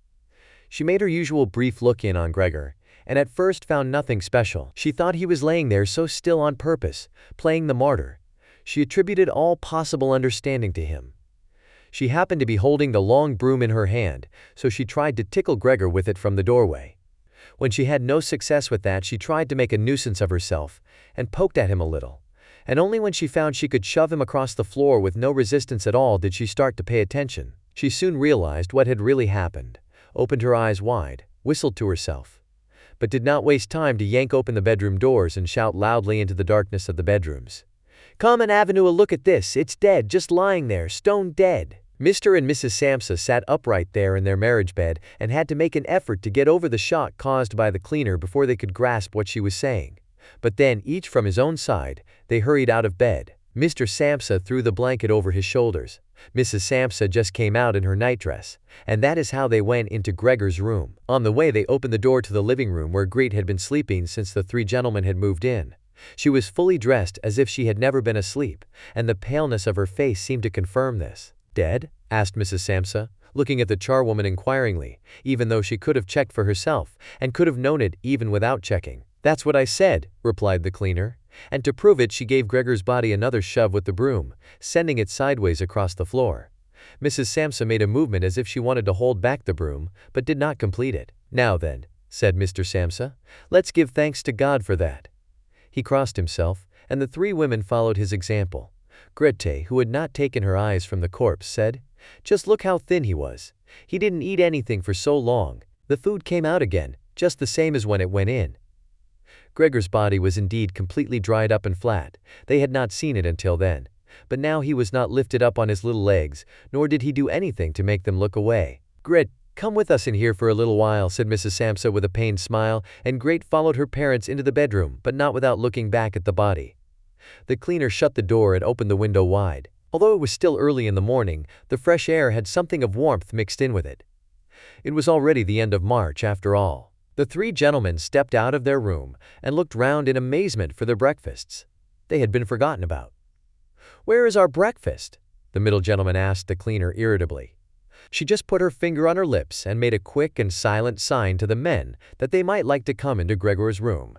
She made her usual brief look in on Gregor, and at first found nothing special. She thought he was laying there so still on purpose, playing the martyr. She attributed all possible understanding to him. She happened to be holding the long broom in her hand, so she tried to tickle Gregor with it from the doorway. When she had no success with that, she tried to make a nuisance of herself and poked at him a little. And only when she found she could shove him across the floor with no resistance at all did she start to pay attention. She soon realized what had really happened, opened her eyes wide, whistled to herself, but did not waste time to yank open the bedroom doors and shout loudly into the darkness of the bedrooms. "Come and avenue a look at this, it's dead, just lying there, stone dead." Mr. and Mrs. Samsa sat upright there in their marriage bed and had to make an effort to get over the shock caused by the cleaner before they could grasp what she was saying. But then, each from his own side, they hurried out of bed. Mr. Samsa threw the blanket over his shoulders. Mrs. Samsa just came out in her nightdress, and that is how they went into Gregor's room. On the way they opened the door to the living room where Greet had been sleeping since the three gentlemen had moved in. She was fully dressed as if she had never been asleep, and the paleness of her face seemed to confirm this. "Dead?" asked Mrs. Samsa, looking at the charwoman inquiringly, even though she could have checked for herself, and could have known it even without checking. "That's what I said," replied the cleaner, and to prove it she gave Gregor's body another shove with the broom, sending it sideways across the floor. Mrs. Samsa made a movement as if she wanted to hold back the broom, but did not complete it. "Now then," said Mr. Samsa, "let's give thanks to God for that." He crossed himself, and the three women followed his example. Grete, who had not taken her eyes from the corpse, said, "Just look how thin he was. He didn't eat anything for so long. The food came out again, just the same as when it went in." Gregor's body was indeed completely dried up and flat. They had not seen it until then. But now he was not lifted up on his little legs, nor did he do anything to make them look away. "Gret, come with us in here for a little while," said Mrs. Samsa with a pained smile, and Gret followed her parents into the bedroom, but not without looking back at the body. The cleaner shut the door and opened the window wide. Although it was still early in the morning, the fresh air had something of warmth mixed in with it. It was already the end of March, after all. The three gentlemen stepped out of their room and looked round in amazement for their breakfasts. They had been forgotten about. "Where is our breakfast?" the middle gentleman asked the cleaner irritably. She just put her finger on her lips and made a quick and silent sign to the men that they might like to come into Gregor's room.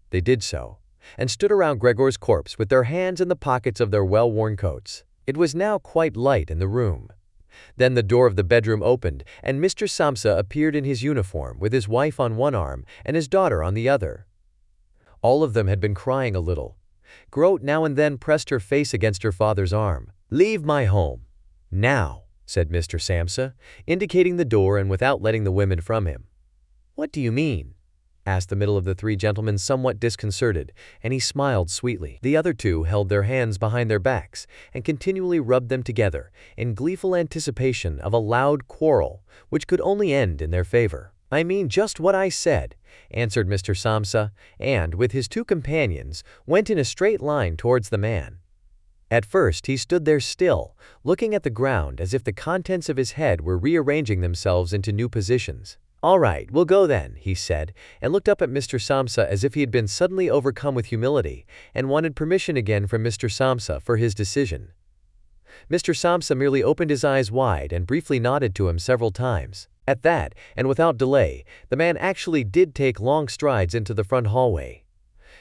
They did so, and stood around Gregor's corpse with their hands in the pockets of their well-worn coats. It was now quite light in the room. Then the door of the bedroom opened, and Mr. Samsa appeared in his uniform with his wife on one arm and his daughter on the other. All of them had been crying a little. Grote now and then pressed her face against her father's arm. "Leave my home. Now," said Mr. Samsa, indicating the door and without letting the women from him. "What do you mean?" asked the middle of the three gentlemen, somewhat disconcerted, and he smiled sweetly. The other two held their hands behind their backs and continually rubbed them together in gleeful anticipation of a loud quarrel which could only end in their favor. "I mean just what I said," answered Mr. Samsa, and, with his two companions, went in a straight line towards the man. At first he stood there still, looking at the ground as if the contents of his head were rearranging themselves into new positions. "All right, we'll go then," he said, and looked up at Mr. Samsa as if he had been suddenly overcome with humility and wanted permission again from Mr. Samsa for his decision. Mr. Samsa merely opened his eyes wide and briefly nodded to him several times. At that, and without delay, the man actually did take long strides into the front hallway.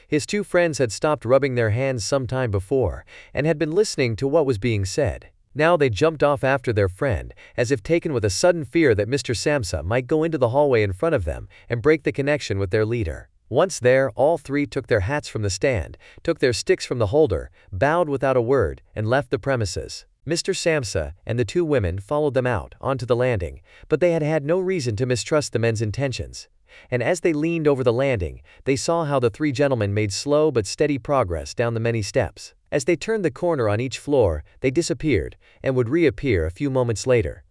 His two friends had stopped rubbing their hands some time before and had been listening to what was being said. Now they jumped off after their friend, as if taken with a sudden fear that Mr. Samsa might go into the hallway in front of them and break the connection with their leader. Once there, all three took their hats from the stand, took their sticks from the holder, bowed without a word, and left the premises. Mr. Samsa and the two women followed them out onto the landing, but they had had no reason to mistrust the men's intentions. And as they leaned over the landing, they saw how the three gentlemen made slow but steady progress down the many steps. As they turned the corner on each floor, they disappeared and would reappear a few moments later.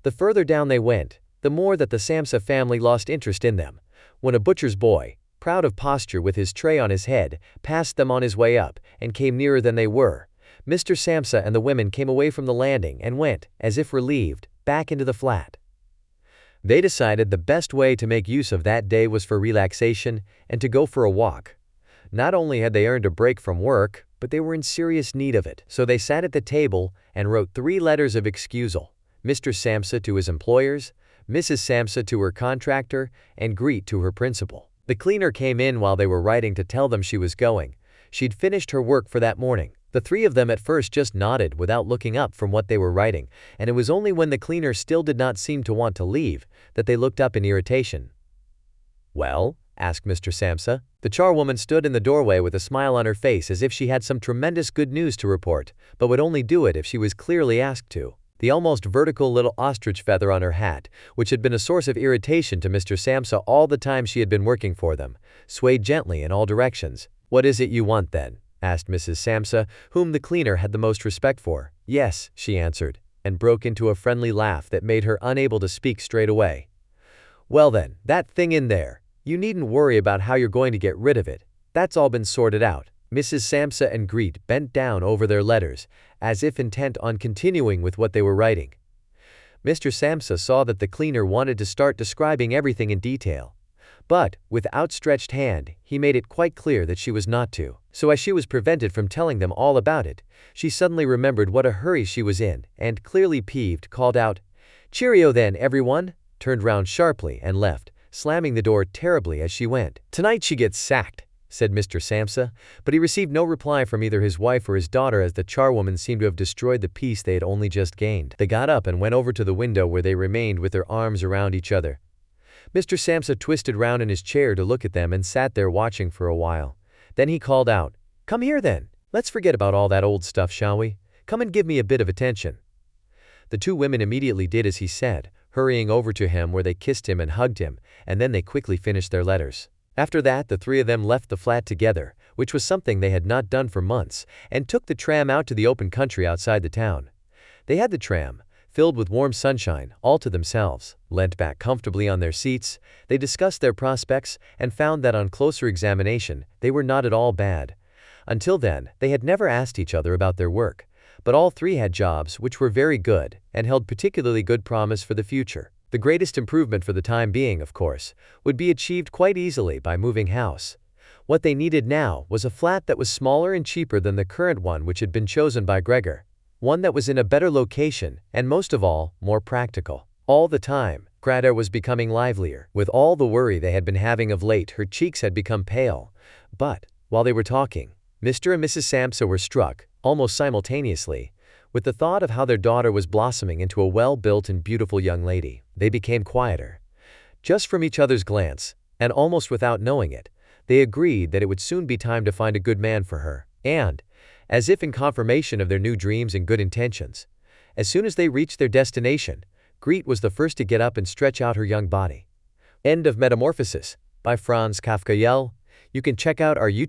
The further down they went, the more that the Samsa family lost interest in them, when a butcher's boy, proud of posture with his tray on his head, passed them on his way up and came nearer than they were. Mr. Samsa and the women came away from the landing and went, as if relieved, back into the flat. They decided the best way to make use of that day was for relaxation and to go for a walk. Not only had they earned a break from work, but they were in serious need of it. So they sat at the table and wrote 3 letters of excusal: Mr. Samsa to his employers, Mrs. Samsa to her contractor, and Greet to her principal. The cleaner came in while they were writing to tell them she was going. She'd finished her work for that morning. The 3 of them at first just nodded without looking up from what they were writing, and it was only when the cleaner still did not seem to want to leave that they looked up in irritation. "Well?" asked Mr. Samsa. The charwoman stood in the doorway with a smile on her face as if she had some tremendous good news to report, but would only do it if she was clearly asked to. The almost vertical little ostrich feather on her hat, which had been a source of irritation to Mr. Samsa all the time she had been working for them, swayed gently in all directions. "What is it you want then?" asked Mrs. Samsa, whom the cleaner had the most respect for. "Yes," she answered, and broke into a friendly laugh that made her unable to speak straight away. "Well then, that thing in there. You needn't worry about how you're going to get rid of it. That's all been sorted out." Mrs. Samsa and Greet bent down over their letters, as if intent on continuing with what they were writing. Mr. Samsa saw that the cleaner wanted to start describing everything in detail. But, with outstretched hand, he made it quite clear that she was not to. So as she was prevented from telling them all about it, she suddenly remembered what a hurry she was in, and, clearly peeved, called out, "Cheerio then, everyone," turned round sharply and left, slamming the door terribly as she went. "Tonight she gets sacked," said Mr. Samsa, but he received no reply from either his wife or his daughter, as the charwoman seemed to have destroyed the peace they had only just gained. They got up and went over to the window, where they remained with their arms around each other. Mr. Samsa twisted round in his chair to look at them and sat there watching for a while. Then he called out, "Come here then. Let's forget about all that old stuff, shall we? Come and give me a bit of attention." The 2 women immediately did as he said, hurrying over to him, where they kissed him and hugged him, and then they quickly finished their letters. After that, the 3 of them left the flat together, which was something they had not done for months, and took the tram out to the open country outside the town. They had the tram, filled with warm sunshine, all to themselves. Leant back comfortably on their seats, they discussed their prospects and found that on closer examination, they were not at all bad. Until then, they had never asked each other about their work, but all 3 had jobs which were very good and held particularly good promise for the future. The greatest improvement for the time being, of course, would be achieved quite easily by moving house. What they needed now was a flat that was smaller and cheaper than the current one which had been chosen by Gregor. One that was in a better location and, most of all, more practical. All the time, Greta was becoming livelier. With all the worry they had been having of late, her cheeks had become pale. But, while they were talking, Mr. and Mrs. Samsa were struck, almost simultaneously, with the thought of how their daughter was blossoming into a well-built and beautiful young lady. They became quieter. Just from each other's glance, and almost without knowing it, they agreed that it would soon be time to find a good man for her. And, as if in confirmation of their new dreams and good intentions, as soon as they reached their destination, Greet was the first to get up and stretch out her young body. End of Metamorphosis by Franz Kafka. You can check out our YouTube